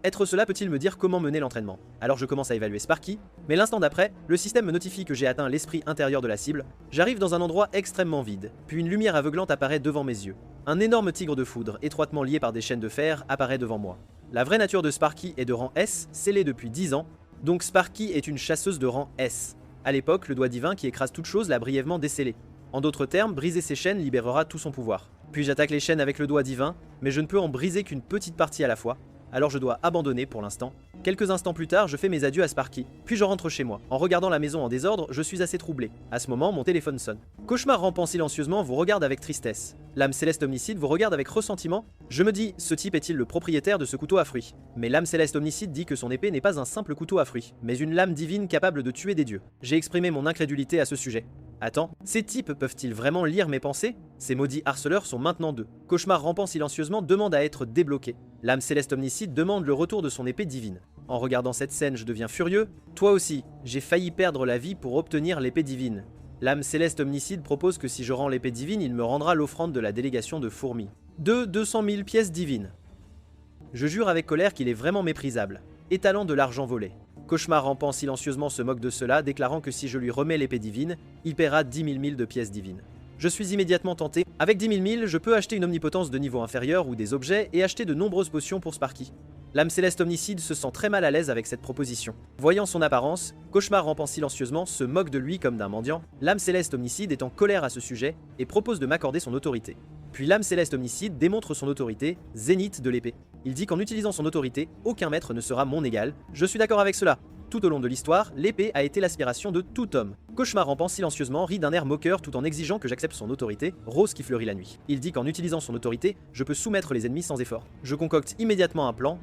Être cela peut-il me dire comment mener l'entraînement? Alors je commence à évaluer Sparky, mais l'instant d'après, le système me notifie que j'ai atteint l'esprit intérieur de la cible. J'arrive dans un endroit extrêmement vide, puis une lumière aveuglante apparaît devant mes yeux. Un énorme tigre de foudre, étroitement lié par des chaînes de fer, apparaît devant moi. La vraie nature de Sparky est de rang S, scellée depuis 10 ans, donc Sparky est une chasseuse de rang S. À l'époque, le doigt divin qui écrase toute chose l'a brièvement décellé. En d'autres termes, briser ses chaînes libérera tout son pouvoir. Puis j'attaque les chaînes avec le doigt divin, mais je ne peux en briser qu'une petite partie à la fois, alors je dois abandonner pour l'instant. Quelques instants plus tard, je fais mes adieux à Sparky, puis je rentre chez moi. En regardant la maison en désordre, je suis assez troublé. À ce moment, mon téléphone sonne. Cauchemar rampant silencieusement vous regarde avec tristesse. L'âme céleste omnicide vous regarde avec ressentiment. Je me dis, ce type est-il le propriétaire de ce couteau à fruits? Mais l'âme céleste omnicide dit que son épée n'est pas un simple couteau à fruits, mais une lame divine capable de tuer des dieux. J'ai exprimé mon incrédulité à ce sujet. Attends, ces types peuvent-ils vraiment lire mes pensées? Ces maudits harceleurs sont maintenant 2. Cauchemar rampant silencieusement demande à être débloqué. L'âme céleste omnicide demande le retour de son épée divine. En regardant cette scène, je deviens furieux. Toi aussi, j'ai failli perdre la vie pour obtenir l'épée divine. L'âme céleste omnicide propose que si je rends l'épée divine, il me rendra l'offrande de la délégation de fourmis. 200 000 pièces divines. Je jure avec colère qu'il est vraiment méprisable, étalant de l'argent volé. Cauchemar rampant silencieusement se moque de cela, déclarant que si je lui remets l'épée divine, il paiera 10 000 000 de pièces divines. Je suis immédiatement tenté. Avec 10 000, je peux acheter une omnipotence de niveau inférieur ou des objets et acheter de nombreuses potions pour Sparky. L'âme céleste omnicide se sent très mal à l'aise avec cette proposition. Voyant son apparence, Cauchemar rampant silencieusement se moque de lui comme d'un mendiant. L'âme céleste omnicide est en colère à ce sujet et propose de m'accorder son autorité. Puis l'âme céleste omnicide démontre son autorité, zénith de l'épée. Il dit qu'en utilisant son autorité, aucun maître ne sera mon égal. Je suis d'accord avec cela. Tout au long de l'histoire, l'épée a été l'aspiration de tout homme. Cauchemar rampant silencieusement rit d'un air moqueur tout en exigeant que j'accepte son autorité, rose qui fleurit la nuit. Il dit qu'en utilisant son autorité, je peux soumettre les ennemis sans effort. Je concocte immédiatement un plan.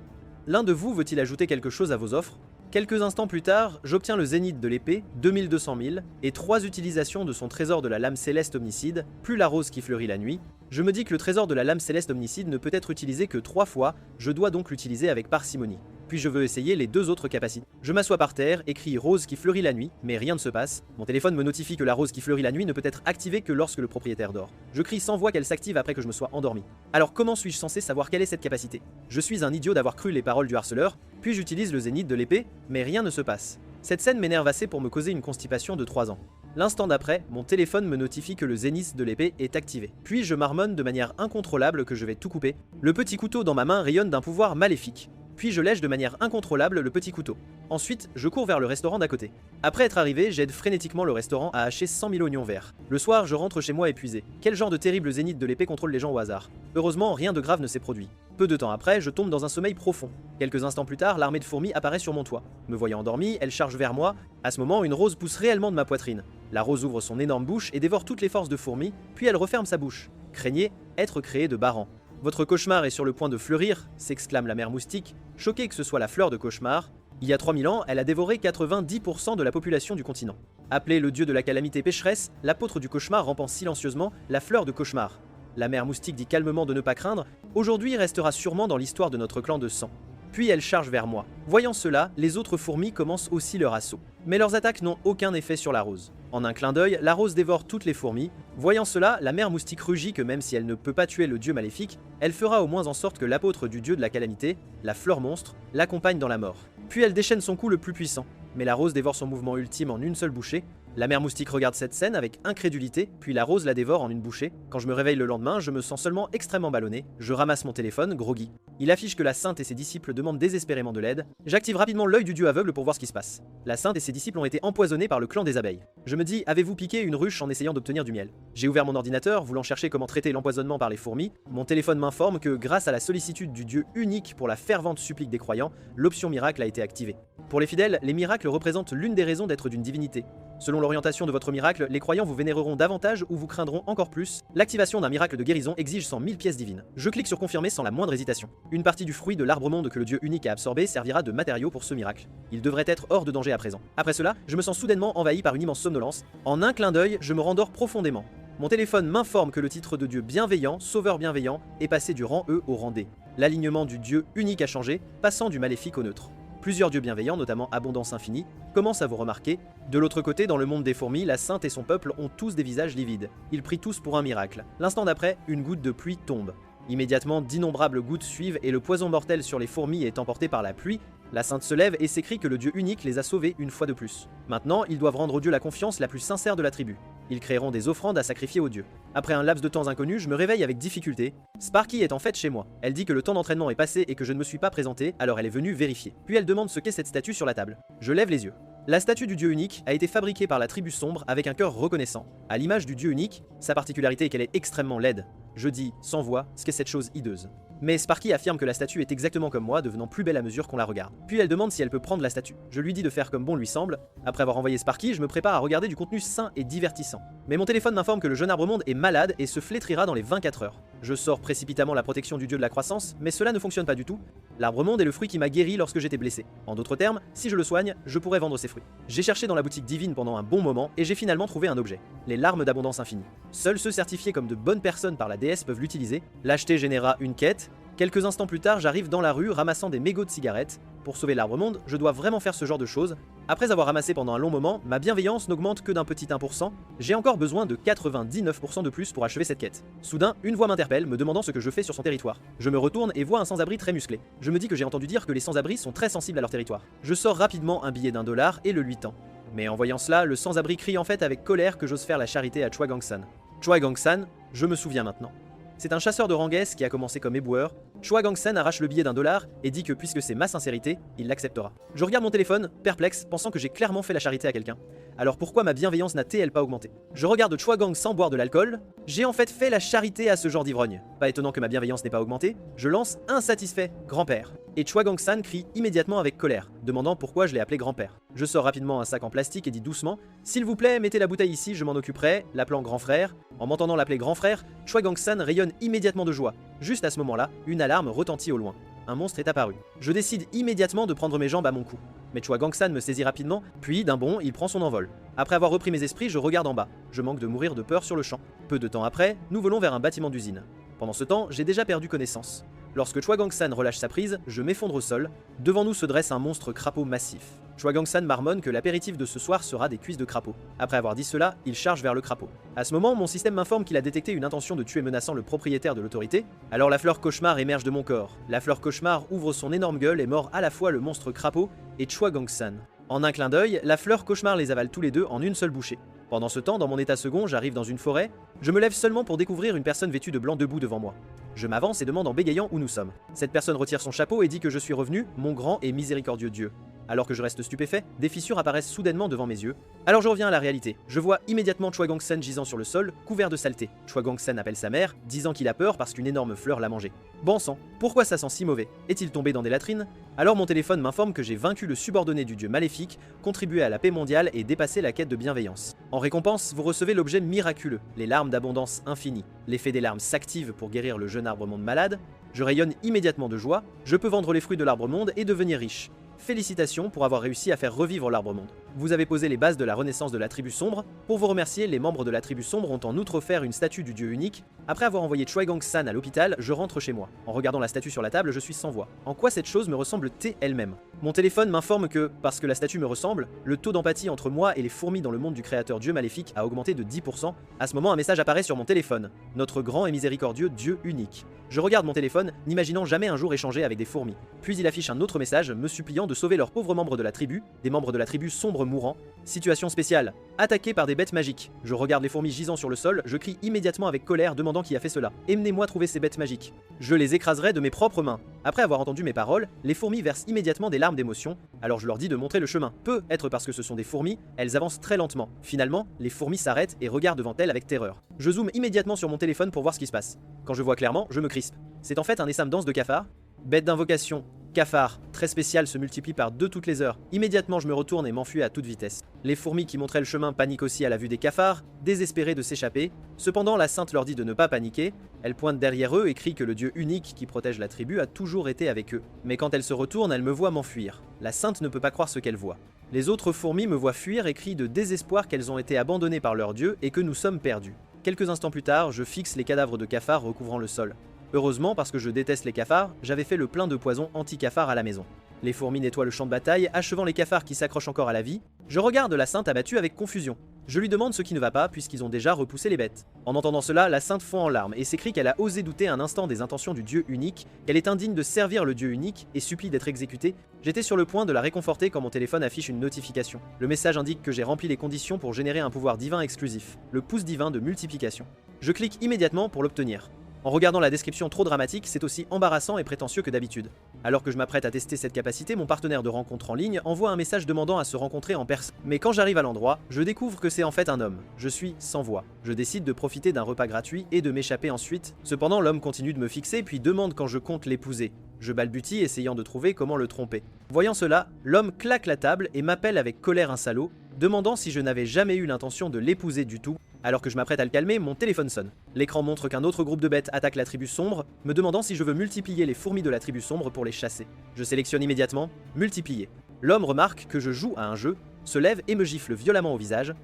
L'un de vous veut-il ajouter quelque chose à vos offres? Quelques instants plus tard, j'obtiens le zénith de l'épée, 2200 000, et 3 utilisations de son trésor de la lame céleste omnicide, plus la rose qui fleurit la nuit. Je me dis que le trésor de la lame céleste omnicide ne peut être utilisé que 3 fois, je dois donc l'utiliser avec parcimonie. Puis je veux essayer les 2 autres capacités. Je m'assois par terre, écris rose qui fleurit la nuit, mais rien ne se passe. Mon téléphone me notifie que la rose qui fleurit la nuit ne peut être activée que lorsque le propriétaire dort. Je crie sans voix qu'elle s'active après que je me sois endormi. Alors comment suis-je censé savoir quelle est cette capacité? Je suis un idiot d'avoir cru les paroles du harceleur, puis j'utilise le zénith de l'épée, mais rien ne se passe. Cette scène m'énerve assez pour me causer une constipation de 3 ans. L'instant d'après, mon téléphone me notifie que le zénith de l'épée est activé. Puis je marmonne de manière incontrôlable que je vais tout couper. Le petit couteau dans ma main rayonne d'un pouvoir maléfique. Puis je lèche de manière incontrôlable le petit couteau. Ensuite, je cours vers le restaurant d'à côté. Après être arrivé, j'aide frénétiquement le restaurant à hacher 100 000 oignons verts. Le soir, je rentre chez moi épuisé. Quel genre de terrible zénith de l'épée contrôle les gens au hasard? Heureusement, rien de grave ne s'est produit. Peu de temps après, je tombe dans un sommeil profond. Quelques instants plus tard, l'armée de fourmis apparaît sur mon toit. Me voyant endormi, elle charge vers moi. À ce moment, une rose pousse réellement de ma poitrine. La rose ouvre son énorme bouche et dévore toutes les forces de fourmis, puis elle referme sa bouche. Craignez être créé de Baran. Votre cauchemar est sur le point de fleurir, s'exclame la mère moustique, choquée que ce soit la fleur de cauchemar. Il y a 3000 ans, elle a dévoré 90% de la population du continent. Appelée le dieu de la calamité pécheresse, l'apôtre du cauchemar rampant silencieusement la fleur de cauchemar. La mère moustique dit calmement de ne pas craindre, aujourd'hui restera sûrement dans l'histoire de notre clan de sang. Puis elle charge vers moi. Voyant cela, les autres fourmis commencent aussi leur assaut. Mais leurs attaques n'ont aucun effet sur la rose. En un clin d'œil, la rose dévore toutes les fourmis. Voyant cela, la mère moustique rugit que même si elle ne peut pas tuer le dieu maléfique, elle fera au moins en sorte que l'apôtre du dieu de la calamité, la fleur monstre, l'accompagne dans la mort. Puis elle déchaîne son coup le plus puissant. mais la rose dévore son mouvement ultime en une seule bouchée. La mère moustique regarde cette scène avec incrédulité, puis la rose la dévore en une bouchée. Quand je me réveille le lendemain, je me sens seulement extrêmement ballonné. Je ramasse mon téléphone, groggy. Il affiche que la sainte et ses disciples demandent désespérément de l'aide. J'active rapidement l'œil du dieu aveugle pour voir ce qui se passe. La sainte et ses disciples ont été empoisonnés par le clan des abeilles. Je me dis, avez-vous piqué une ruche en essayant d'obtenir du miel? J'ai ouvert mon ordinateur, voulant chercher comment traiter l'empoisonnement par les fourmis. Mon téléphone m'informe que, grâce à la sollicitude du dieu unique pour la fervente supplique des croyants, l'option miracle a été activée. Pour les fidèles, les miracles représentent l'une des raisons d'être d'une divinité. Selon l'orientation de votre miracle, les croyants vous vénéreront davantage ou vous craindront encore plus. L'activation d'un miracle de guérison exige 100 000 pièces divines. Je clique sur confirmer sans la moindre hésitation. Une partie du fruit de l'arbre monde que le dieu unique a absorbé servira de matériau pour ce miracle. Il devrait être hors de danger à présent. Après cela, je me sens soudainement envahi par une immense somnolence. En un clin d'œil, je me rendors profondément. Mon téléphone m'informe que le titre de dieu bienveillant, sauveur bienveillant, est passé du rang E au rang D. L'alignement du dieu unique a changé, passant du maléfique au neutre. Plusieurs dieux bienveillants, notamment Abondance Infinie, commencent à vous remarquer. De l'autre côté, dans le monde des fourmis, la sainte et son peuple ont tous des visages livides. Ils prient tous pour un miracle. L'instant d'après, une goutte de pluie tombe. Immédiatement, d'innombrables gouttes suivent et le poison mortel sur les fourmis est emporté par la pluie. La sainte se lève et s'écrie que le dieu unique les a sauvés une fois de plus. Maintenant, ils doivent rendre au dieu la confiance la plus sincère de la tribu. Ils créeront des offrandes à sacrifier au dieu. Après un laps de temps inconnu, je me réveille avec difficulté. Sparky est en fait chez moi. Elle dit que le temps d'entraînement est passé et que je ne me suis pas présenté, alors elle est venue vérifier. Puis elle demande ce qu'est cette statue sur la table. Je lève les yeux. La statue du dieu unique a été fabriquée par la tribu sombre avec un cœur reconnaissant. À l'image du dieu unique, sa particularité est qu'elle est extrêmement laide. Je dis, sans voix, ce qu'est cette chose hideuse. Mais Sparky affirme que la statue est exactement comme moi, devenant plus belle à mesure qu'on la regarde. Puis elle demande si elle peut prendre la statue. Je lui dis de faire comme bon lui semble. Après avoir envoyé Sparky, je me prépare à regarder du contenu sain et divertissant. Mais mon téléphone m'informe que le jeune arbre monde est malade et se flétrira dans les 24 heures. Je sors précipitamment la protection du dieu de la croissance, mais cela ne fonctionne pas du tout. L'arbre monde est le fruit qui m'a guéri lorsque j'étais blessé. En d'autres termes, si je le soigne, je pourrais vendre ses fruits. J'ai cherché dans la boutique divine pendant un bon moment et j'ai finalement trouvé un objet. Les larmes d'abondance infinie. Seuls ceux certifiés comme de bonnes personnes par la déesse peuvent l'utiliser. L'acheter généra une quête. Quelques instants plus tard, j'arrive dans la rue ramassant des mégots de cigarettes. Pour sauver l'arbre monde, je dois vraiment faire ce genre de choses. Après avoir ramassé pendant un long moment, ma bienveillance n'augmente que d'un petit 1%. J'ai encore besoin de 99% de plus pour achever cette quête. Soudain, une voix m'interpelle, me demandant ce que je fais sur son territoire. Je me retourne et vois un sans-abri très musclé. Je me dis que j'ai entendu dire que les sans-abri sont très sensibles à leur territoire. Je sors rapidement un billet d'1$ et le lui tends. Mais en voyant cela, le sans-abri crie en fait avec colère que j'ose faire la charité à Choi Gang-san. Choi Gang-san, je me souviens maintenant. C'est un chasseur de Ranguès qui a commencé comme éboueur. Choi Gang-san arrache le billet d'1$ et dit que puisque c'est ma sincérité, il l'acceptera. Je regarde mon téléphone, perplexe, pensant que j'ai clairement fait la charité à quelqu'un. Alors pourquoi ma bienveillance n'a-t-elle pas augmenté? Je regarde Choi Gang sans boire de l'alcool. J'ai en fait fait la charité à ce genre d'ivrogne. Pas étonnant que ma bienveillance n'ait pas augmenté. Je lance insatisfait, grand-père. Et Choi Gang-san crie immédiatement avec colère, demandant pourquoi je l'ai appelé grand-père. Je sors rapidement un sac en plastique et dis doucement: s'il vous plaît, mettez la bouteille ici, je m'en occuperai, l'appelant grand frère. En m'entendant l'appeler grand frère, Choi Gang-san rayonne immédiatement de joie. Juste à ce moment-là, une alarme retentit au loin. Un monstre est apparu. Je décide immédiatement de prendre mes jambes à mon cou. Mais Choi Gang-san me saisit rapidement, puis d'un bond, il prend son envol. Après avoir repris mes esprits, je regarde en bas. Je manque de mourir de peur sur le champ. Peu de temps après, nous volons vers un bâtiment d'usine. Pendant ce temps, j'ai déjà perdu connaissance. Lorsque Choi Gang-san relâche sa prise, je m'effondre au sol. Devant nous se dresse un monstre crapaud massif. Choi Gang-san marmonne que l'apéritif de ce soir sera des cuisses de crapaud. Après avoir dit cela, il charge vers le crapaud. À ce moment, mon système m'informe qu'il a détecté une intention de tuer menaçant le propriétaire de l'autorité. Alors la fleur cauchemar émerge de mon corps. La fleur cauchemar ouvre son énorme gueule et mord à la fois le monstre crapaud et Choi Gang-san. En un clin d'œil, la fleur cauchemar les avale tous les deux en une seule bouchée. Pendant ce temps, dans mon état second, j'arrive dans une forêt. Je me lève seulement pour découvrir une personne vêtue de blanc debout devant moi. Je m'avance et demande en bégayant où nous sommes. Cette personne retire son chapeau et dit que je suis revenu, mon grand et miséricordieux Dieu. Alors que je reste stupéfait, des fissures apparaissent soudainement devant mes yeux. Alors je reviens à la réalité. Je vois immédiatement Choi Gang-san gisant sur le sol, couvert de saleté. Choi Gang-san appelle sa mère, disant qu'il a peur parce qu'une énorme fleur l'a mangé. Bon sang, pourquoi ça sent si mauvais? Est-il tombé dans des latrines? Alors mon téléphone m'informe que j'ai vaincu le subordonné du dieu maléfique, contribué à la paix mondiale et dépassé la quête de bienveillance. En récompense, vous recevez l'objet miraculeux, les larmes d'abondance infinie. L'effet des larmes s'active pour guérir le jeune arbre monde malade. Je rayonne immédiatement de joie, je peux vendre les fruits de l'arbre monde et devenir riche. Félicitations pour avoir réussi à faire revivre l'arbre monde. Vous avez posé les bases de la renaissance de la tribu sombre. Pour vous remercier, les membres de la tribu sombre ont en outre offert une statue du dieu unique. Après avoir envoyé Choi Gang-san à l'hôpital, je rentre chez moi. En regardant la statue sur la table, je suis sans voix. En quoi cette chose me ressemble-t-elle elle-même? Mon téléphone m'informe que, parce que la statue me ressemble, le taux d'empathie entre moi et les fourmis dans le monde du créateur dieu maléfique a augmenté de 10%. À ce moment, un message apparaît sur mon téléphone. Notre grand et miséricordieux dieu unique. Je regarde mon téléphone, n'imaginant jamais un jour échanger avec des fourmis. Puis il affiche un autre message me suppliant de sauver leurs pauvres membres de la tribu, des membres de la tribu sombre mourant. Situation spéciale. Attaqué par des bêtes magiques. Je regarde les fourmis gisant sur le sol, je crie immédiatement avec colère demandant qui a fait cela. Emmenez-moi trouver ces bêtes magiques. Je les écraserai de mes propres mains. Après avoir entendu mes paroles, les fourmis versent immédiatement des larmes d'émotion, alors je leur dis de montrer le chemin. Peut-être parce que ce sont des fourmis, elles avancent très lentement. Finalement, les fourmis s'arrêtent et regardent devant elles avec terreur. Je zoome immédiatement sur mon téléphone pour voir ce qui se passe. Quand je vois clairement, je me crispe. C'est en fait un essaim dense de cafards. Bête d'invocation, cafard, très spécial, se multiplie par 2 toutes les heures. Immédiatement, je me retourne et m'enfuis à toute vitesse. Les fourmis qui montraient le chemin paniquent aussi à la vue des cafards, désespérés de s'échapper. Cependant, la sainte leur dit de ne pas paniquer. Elle pointe derrière eux et crie que le dieu unique qui protège la tribu a toujours été avec eux. Mais quand elle se retourne, elle me voit m'enfuir. La sainte ne peut pas croire ce qu'elle voit. Les autres fourmis me voient fuir et crient de désespoir qu'elles ont été abandonnées par leur dieu et que nous sommes perdus. Quelques instants plus tard, je fixe les cadavres de cafards recouvrant le sol. Heureusement, parce que je déteste les cafards, j'avais fait le plein de poison anti-cafard à la maison. Les fourmis nettoient le champ de bataille, achevant les cafards qui s'accrochent encore à la vie. Je regarde la sainte abattue avec confusion. Je lui demande ce qui ne va pas puisqu'ils ont déjà repoussé les bêtes. En entendant cela, la sainte fond en larmes et s'écrie qu'elle a osé douter un instant des intentions du dieu unique, qu'elle est indigne de servir le dieu unique et supplie d'être exécutée. J'étais sur le point de la réconforter quand mon téléphone affiche une notification. Le message indique que j'ai rempli les conditions pour générer un pouvoir divin exclusif, le pouce divin de multiplication. Je clique immédiatement pour l'obtenir. En regardant la description trop dramatique, c'est aussi embarrassant et prétentieux que d'habitude. Alors que je m'apprête à tester cette capacité, mon partenaire de rencontre en ligne envoie un message demandant à se rencontrer en personne. Mais quand j'arrive à l'endroit, je découvre que c'est en fait un homme. Je suis sans voix. Je décide de profiter d'un repas gratuit et de m'échapper ensuite. Cependant, l'homme continue de me fixer puis demande quand je compte l'épouser. Je balbutie essayant de trouver comment le tromper. Voyant cela, l'homme claque la table et m'appelle avec colère un salaud, demandant si je n'avais jamais eu l'intention de l'épouser du tout. Alors que je m'apprête à le calmer, mon téléphone sonne. L'écran montre qu'un autre groupe de bêtes attaque la tribu sombre, me demandant si je veux multiplier les fourmis de la tribu sombre pour les chasser. Je sélectionne immédiatement « Multiplier ». L'homme remarque que je joue à un jeu, se lève et me gifle violemment au visage.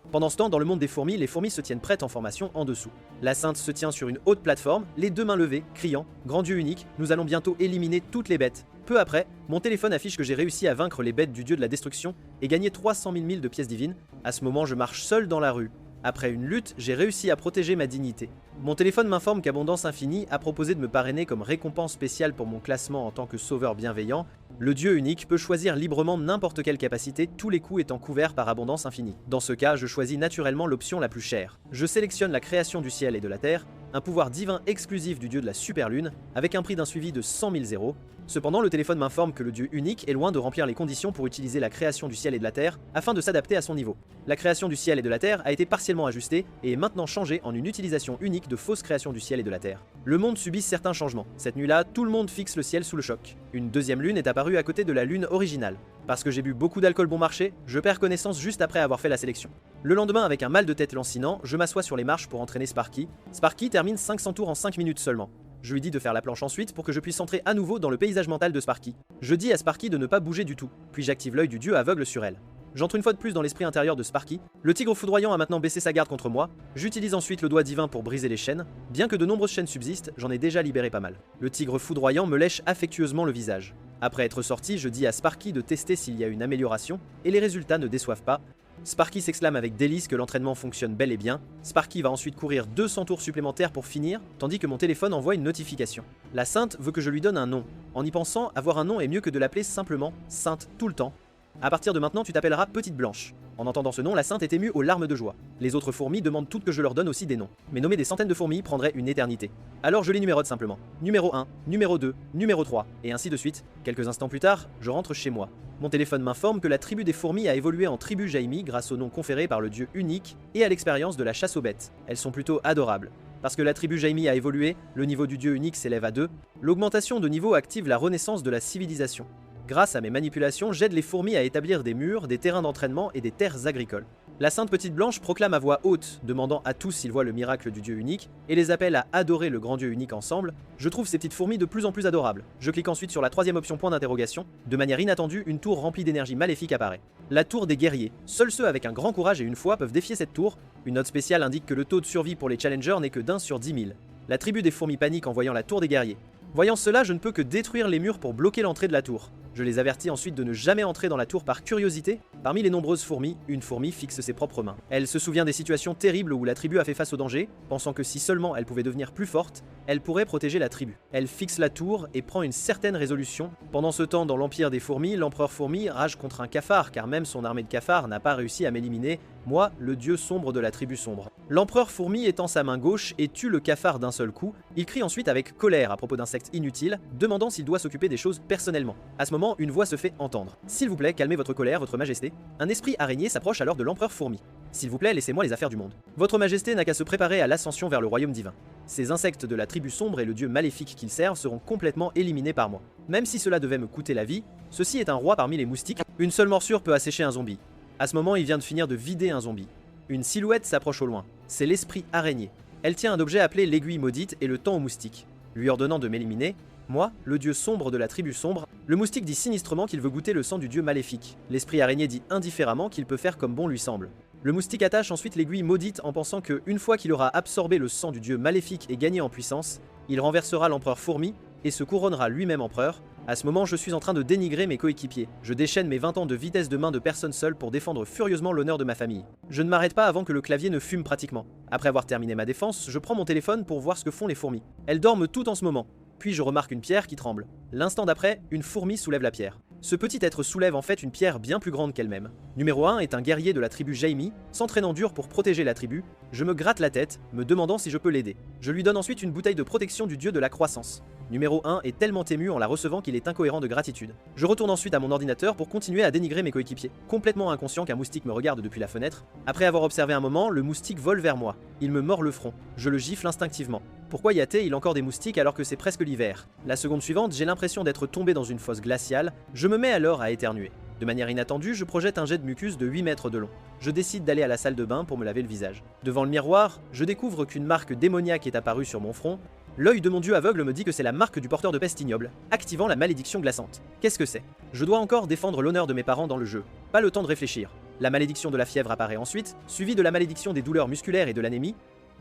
Pendant ce temps, dans le monde des fourmis, les fourmis se tiennent prêtes en formation en dessous. La sainte se tient sur une haute plateforme, les 2 mains levées, criant « Grand Dieu unique, nous allons bientôt éliminer toutes les bêtes ». Peu après, mon téléphone affiche que j'ai réussi à vaincre les bêtes du dieu de la destruction et gagner 300 000 milles de pièces divines. À ce moment, je marche seul dans la rue. Après une lutte, j'ai réussi à protéger ma dignité. Mon téléphone m'informe qu'Abondance Infinie a proposé de me parrainer comme récompense spéciale pour mon classement en tant que sauveur bienveillant. Le dieu unique peut choisir librement n'importe quelle capacité, tous les coûts étant couverts par Abondance Infinie. Dans ce cas, je choisis naturellement l'option la plus chère. Je sélectionne la création du ciel et de la terre, un pouvoir divin exclusif du dieu de la superlune, avec un prix d'un suivi de 100 000 zéros. Cependant, le téléphone m'informe que le dieu unique est loin de remplir les conditions pour utiliser la création du ciel et de la terre afin de s'adapter à son niveau. La création du ciel et de la terre a été partiellement ajustée et est maintenant changée en une utilisation unique de fausse création du ciel et de la terre. Le monde subit certains changements. Cette nuit-là, tout le monde fixe le ciel sous le choc. Une deuxième lune est apparue à côté de la lune originale. Parce que j'ai bu beaucoup d'alcool bon marché, je perds connaissance juste après avoir fait la sélection. Le lendemain, avec un mal de tête lancinant, je m'assois sur les marches pour entraîner Sparky. Sparky termine 500 tours en 5 minutes seulement. Je lui dis de faire la planche ensuite pour que je puisse entrer à nouveau dans le paysage mental de Sparky. Je dis à Sparky de ne pas bouger du tout, puis j'active l'œil du dieu aveugle sur elle. J'entre une fois de plus dans l'esprit intérieur de Sparky. Le tigre foudroyant a maintenant baissé sa garde contre moi. J'utilise ensuite le doigt divin pour briser les chaînes. Bien que de nombreuses chaînes subsistent, j'en ai déjà libéré pas mal. Le tigre foudroyant me lèche affectueusement le visage. Après être sorti, je dis à Sparky de tester s'il y a une amélioration, et les résultats ne déçoivent pas. Sparky s'exclame avec délice que l'entraînement fonctionne bel et bien. Sparky va ensuite courir 200 tours supplémentaires pour finir, tandis que mon téléphone envoie une notification. La sainte veut que je lui donne un nom. En y pensant, avoir un nom est mieux que de l'appeler simplement Sainte tout le temps. À partir de maintenant, tu t'appelleras Petite Blanche. En entendant ce nom, la sainte est émue aux larmes de joie. Les autres fourmis demandent toutes que je leur donne aussi des noms. Mais nommer des centaines de fourmis prendrait une éternité. Alors je les numérote simplement. Numéro 1, numéro 2, numéro 3, et ainsi de suite. Quelques instants plus tard, je rentre chez moi. Mon téléphone m'informe que la tribu des fourmis a évolué en tribu Jaimi grâce au nom conféré par le dieu unique et à l'expérience de la chasse aux bêtes. Elles sont plutôt adorables. Parce que la tribu Jaimi a évolué, le niveau du dieu unique s'élève à 2. L'augmentation de niveau active la renaissance de la civilisation. Grâce à mes manipulations, j'aide les fourmis à établir des murs, des terrains d'entraînement et des terres agricoles. La Sainte Petite Blanche proclame à voix haute, demandant à tous s'ils voient le miracle du Dieu unique, et les appelle à adorer le grand Dieu unique ensemble. Je trouve ces petites fourmis de plus en plus adorables. Je clique ensuite sur la troisième option point d'interrogation. De manière inattendue, une tour remplie d'énergie maléfique apparaît. La tour des guerriers. Seuls ceux avec un grand courage et une foi peuvent défier cette tour. Une note spéciale indique que le taux de survie pour les challengers n'est que d'1 sur 10 000. La tribu des fourmis panique en voyant la tour des guerriers. Voyant cela, je ne peux que détruire les murs pour bloquer l'entrée de la tour. Je les avertis ensuite de ne jamais entrer dans la tour par curiosité. Parmi les nombreuses fourmis, une fourmi fixe ses propres mains. Elle se souvient des situations terribles où la tribu a fait face au danger, pensant que si seulement elle pouvait devenir plus forte, elle pourrait protéger la tribu. Elle fixe la tour et prend une certaine résolution. Pendant ce temps, dans l'empire des fourmis, l'empereur fourmi rage contre un cafard, car même son armée de cafards n'a pas réussi à m'éliminer, moi, le dieu sombre de la tribu sombre. L'empereur fourmi étend sa main gauche et tue le cafard d'un seul coup. Il crie ensuite avec colère à propos d'insectes inutiles, demandant s'il doit s'occuper des choses personnellement. À ce moment, une voix se fait entendre. S'il vous plaît, calmez votre colère, votre majesté. Un esprit araignée s'approche alors de l'empereur fourmi. S'il vous plaît, laissez-moi les affaires du monde. Votre majesté n'a qu'à se préparer à l'ascension vers le royaume divin. Ces insectes de la tribu sombre et le dieu maléfique qu'ils servent seront complètement éliminés par moi. Même si cela devait me coûter la vie, ceci est un roi parmi les moustiques. Une seule morsure peut assécher un zombie. À ce moment, il vient de finir de vider un zombie. Une silhouette s'approche au loin. C'est l'esprit araignée. Elle tient un objet appelé l'aiguille maudite et le temps aux moustiques. Lui ordonnant de m'éliminer, moi, le dieu sombre de la tribu sombre, le moustique dit sinistrement qu'il veut goûter le sang du dieu maléfique. L'esprit araignée dit indifféremment qu'il peut faire comme bon lui semble. Le moustique attache ensuite l'aiguille maudite en pensant que, une fois qu'il aura absorbé le sang du dieu maléfique et gagné en puissance, il renversera l'empereur fourmi et se couronnera lui-même empereur. À ce moment, je suis en train de dénigrer mes coéquipiers. Je déchaîne mes 20 ans de vitesse de main de personne seule pour défendre furieusement l'honneur de ma famille. Je ne m'arrête pas avant que le clavier ne fume pratiquement. Après avoir terminé ma défense, je prends mon téléphone pour voir ce que font les fourmis. Elles dorment toutes en ce moment. Puis je remarque une pierre qui tremble. L'instant d'après, une fourmi soulève la pierre. Ce petit être soulève en fait une pierre bien plus grande qu'elle-même. Numéro 1 est un guerrier de la tribu Jaime, s'entraînant dur pour protéger la tribu. Je me gratte la tête, me demandant si je peux l'aider. Je lui donne ensuite une bouteille de protection du dieu de la croissance. Numéro 1 est tellement ému en la recevant qu'il est incohérent de gratitude. Je retourne ensuite à mon ordinateur pour continuer à dénigrer mes coéquipiers. Complètement inconscient qu'un moustique me regarde depuis la fenêtre. Après avoir observé un moment, le moustique vole vers moi. Il me mord le front. Je le gifle instinctivement. Pourquoi y a-t-il encore des moustiques alors que c'est presque l'hiver? La seconde suivante, j'ai l'impression d'être tombé dans une fosse glaciale. Je me mets alors à éternuer. De manière inattendue, je projette un jet de mucus de 8 mètres de long. Je décide d'aller à la salle de bain pour me laver le visage. Devant le miroir, je découvre qu'une marque démoniaque est apparue sur mon front. L'œil de mon dieu aveugle me dit que c'est la marque du porteur de peste ignoble, activant la malédiction glaçante. Qu'est-ce que c'est? Je dois encore défendre l'honneur de mes parents dans le jeu. Pas le temps de réfléchir. La malédiction de la fièvre apparaît ensuite, suivie de la malédiction des douleurs musculaires et de l'anémie.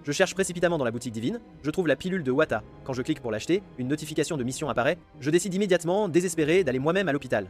Je cherche précipitamment dans la boutique divine, je trouve la pilule de Wata. Quand je clique pour l'acheter, une notification de mission apparaît. Je décide immédiatement, désespéré, d'aller moi-même à l'hôpital.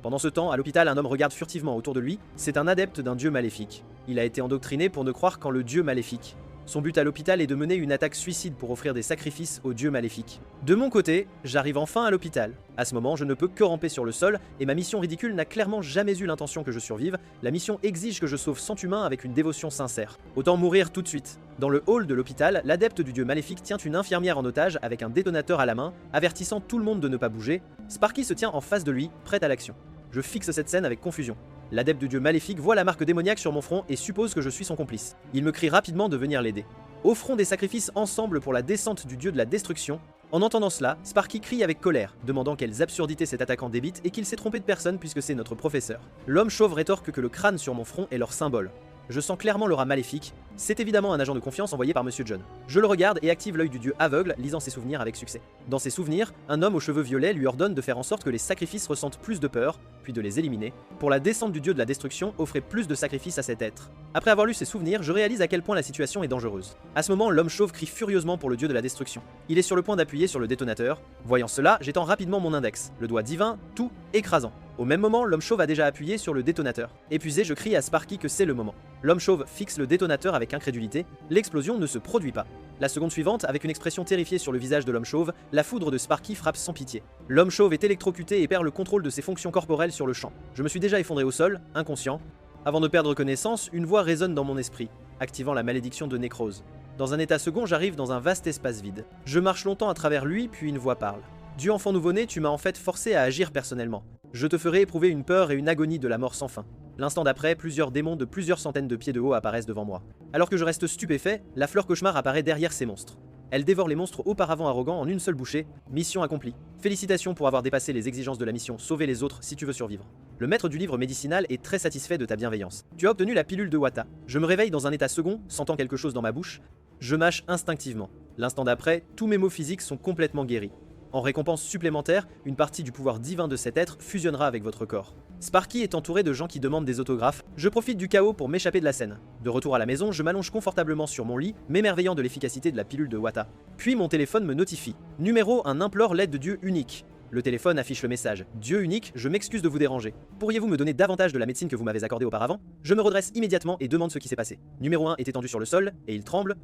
Pendant ce temps, à l'hôpital, un homme regarde furtivement autour de lui. C'est un adepte d'un dieu maléfique. Il a été endoctriné pour ne croire qu'en le dieu maléfique. Son but à l'hôpital est de mener une attaque suicide pour offrir des sacrifices au dieu maléfique. De mon côté, j'arrive enfin à l'hôpital. À ce moment, je ne peux que ramper sur le sol, et ma mission ridicule n'a clairement jamais eu l'intention que je survive. La mission exige que je sauve 100 humains avec une dévotion sincère. Autant mourir tout de suite. Dans le hall de l'hôpital, l'adepte du dieu maléfique tient une infirmière en otage avec un détonateur à la main, avertissant tout le monde de ne pas bouger. Sparky se tient en face de lui, prête à l'action. Je fixe cette scène avec confusion. L'adepte du dieu maléfique voit la marque démoniaque sur mon front et suppose que je suis son complice. Il me crie rapidement de venir l'aider. Offrons des sacrifices ensemble pour la descente du dieu de la destruction. En entendant cela, Sparky crie avec colère, demandant quelles absurdités cet attaquant débite et qu'il s'est trompé de personne puisque c'est notre professeur. L'homme chauve rétorque que le crâne sur mon front est leur symbole. Je sens clairement l'aura maléfique. C'est évidemment un agent de confiance envoyé par Monsieur John. Je le regarde et active l'œil du dieu aveugle, lisant ses souvenirs avec succès. Dans ses souvenirs, un homme aux cheveux violets lui ordonne de faire en sorte que les sacrifices ressentent plus de peur, puis de les éliminer. Pour la descente du dieu de la destruction, offrez plus de sacrifices à cet être. Après avoir lu ses souvenirs, je réalise à quel point la situation est dangereuse. À ce moment, l'homme chauve crie furieusement pour le dieu de la destruction. Il est sur le point d'appuyer sur le détonateur. Voyant cela, j'étends rapidement mon index, le doigt divin, tout écrasant. Au même moment, l'homme chauve a déjà appuyé sur le détonateur. Épuisé, je crie à Sparky que c'est le moment. L'homme chauve fixe le détonateur avec incrédulité. L'explosion ne se produit pas. La seconde suivante, avec une expression terrifiée sur le visage de l'homme chauve, la foudre de Sparky frappe sans pitié. L'homme chauve est électrocuté et perd le contrôle de ses fonctions corporelles sur le champ. Je me suis déjà effondré au sol, inconscient. Avant de perdre connaissance, une voix résonne dans mon esprit, activant la malédiction de nécrose. Dans un état second, j'arrive dans un vaste espace vide. Je marche longtemps à travers lui, puis une voix parle. Dieu enfant nouveau-né, tu m'as en fait forcé à agir personnellement. Je te ferai éprouver une peur et une agonie de la mort sans fin. L'instant d'après, plusieurs démons de plusieurs centaines de pieds de haut apparaissent devant moi. Alors que je reste stupéfait, la fleur cauchemar apparaît derrière ces monstres. Elle dévore les monstres auparavant arrogants en une seule bouchée. Mission accomplie. Félicitations pour avoir dépassé les exigences de la mission, sauver les autres si tu veux survivre. Le maître du livre médicinal est très satisfait de ta bienveillance. Tu as obtenu la pilule de Wata. Je me réveille dans un état second, sentant quelque chose dans ma bouche. Je mâche instinctivement. L'instant d'après, tous mes maux physiques sont complètement guéris. En récompense supplémentaire, une partie du pouvoir divin de cet être fusionnera avec votre corps. Sparky est entouré de gens qui demandent des autographes. Je profite du chaos pour m'échapper de la scène. De retour à la maison, je m'allonge confortablement sur mon lit, m'émerveillant de l'efficacité de la pilule de Wata. Puis mon téléphone me notifie. Numéro 1 implore l'aide de Dieu unique. Le téléphone affiche le message « Dieu unique, je m'excuse de vous déranger. Pourriez-vous me donner davantage de la médecine que vous m'avez accordée auparavant ?» Je me redresse immédiatement et demande ce qui s'est passé. Numéro 1 est étendu sur le sol, et il tremble.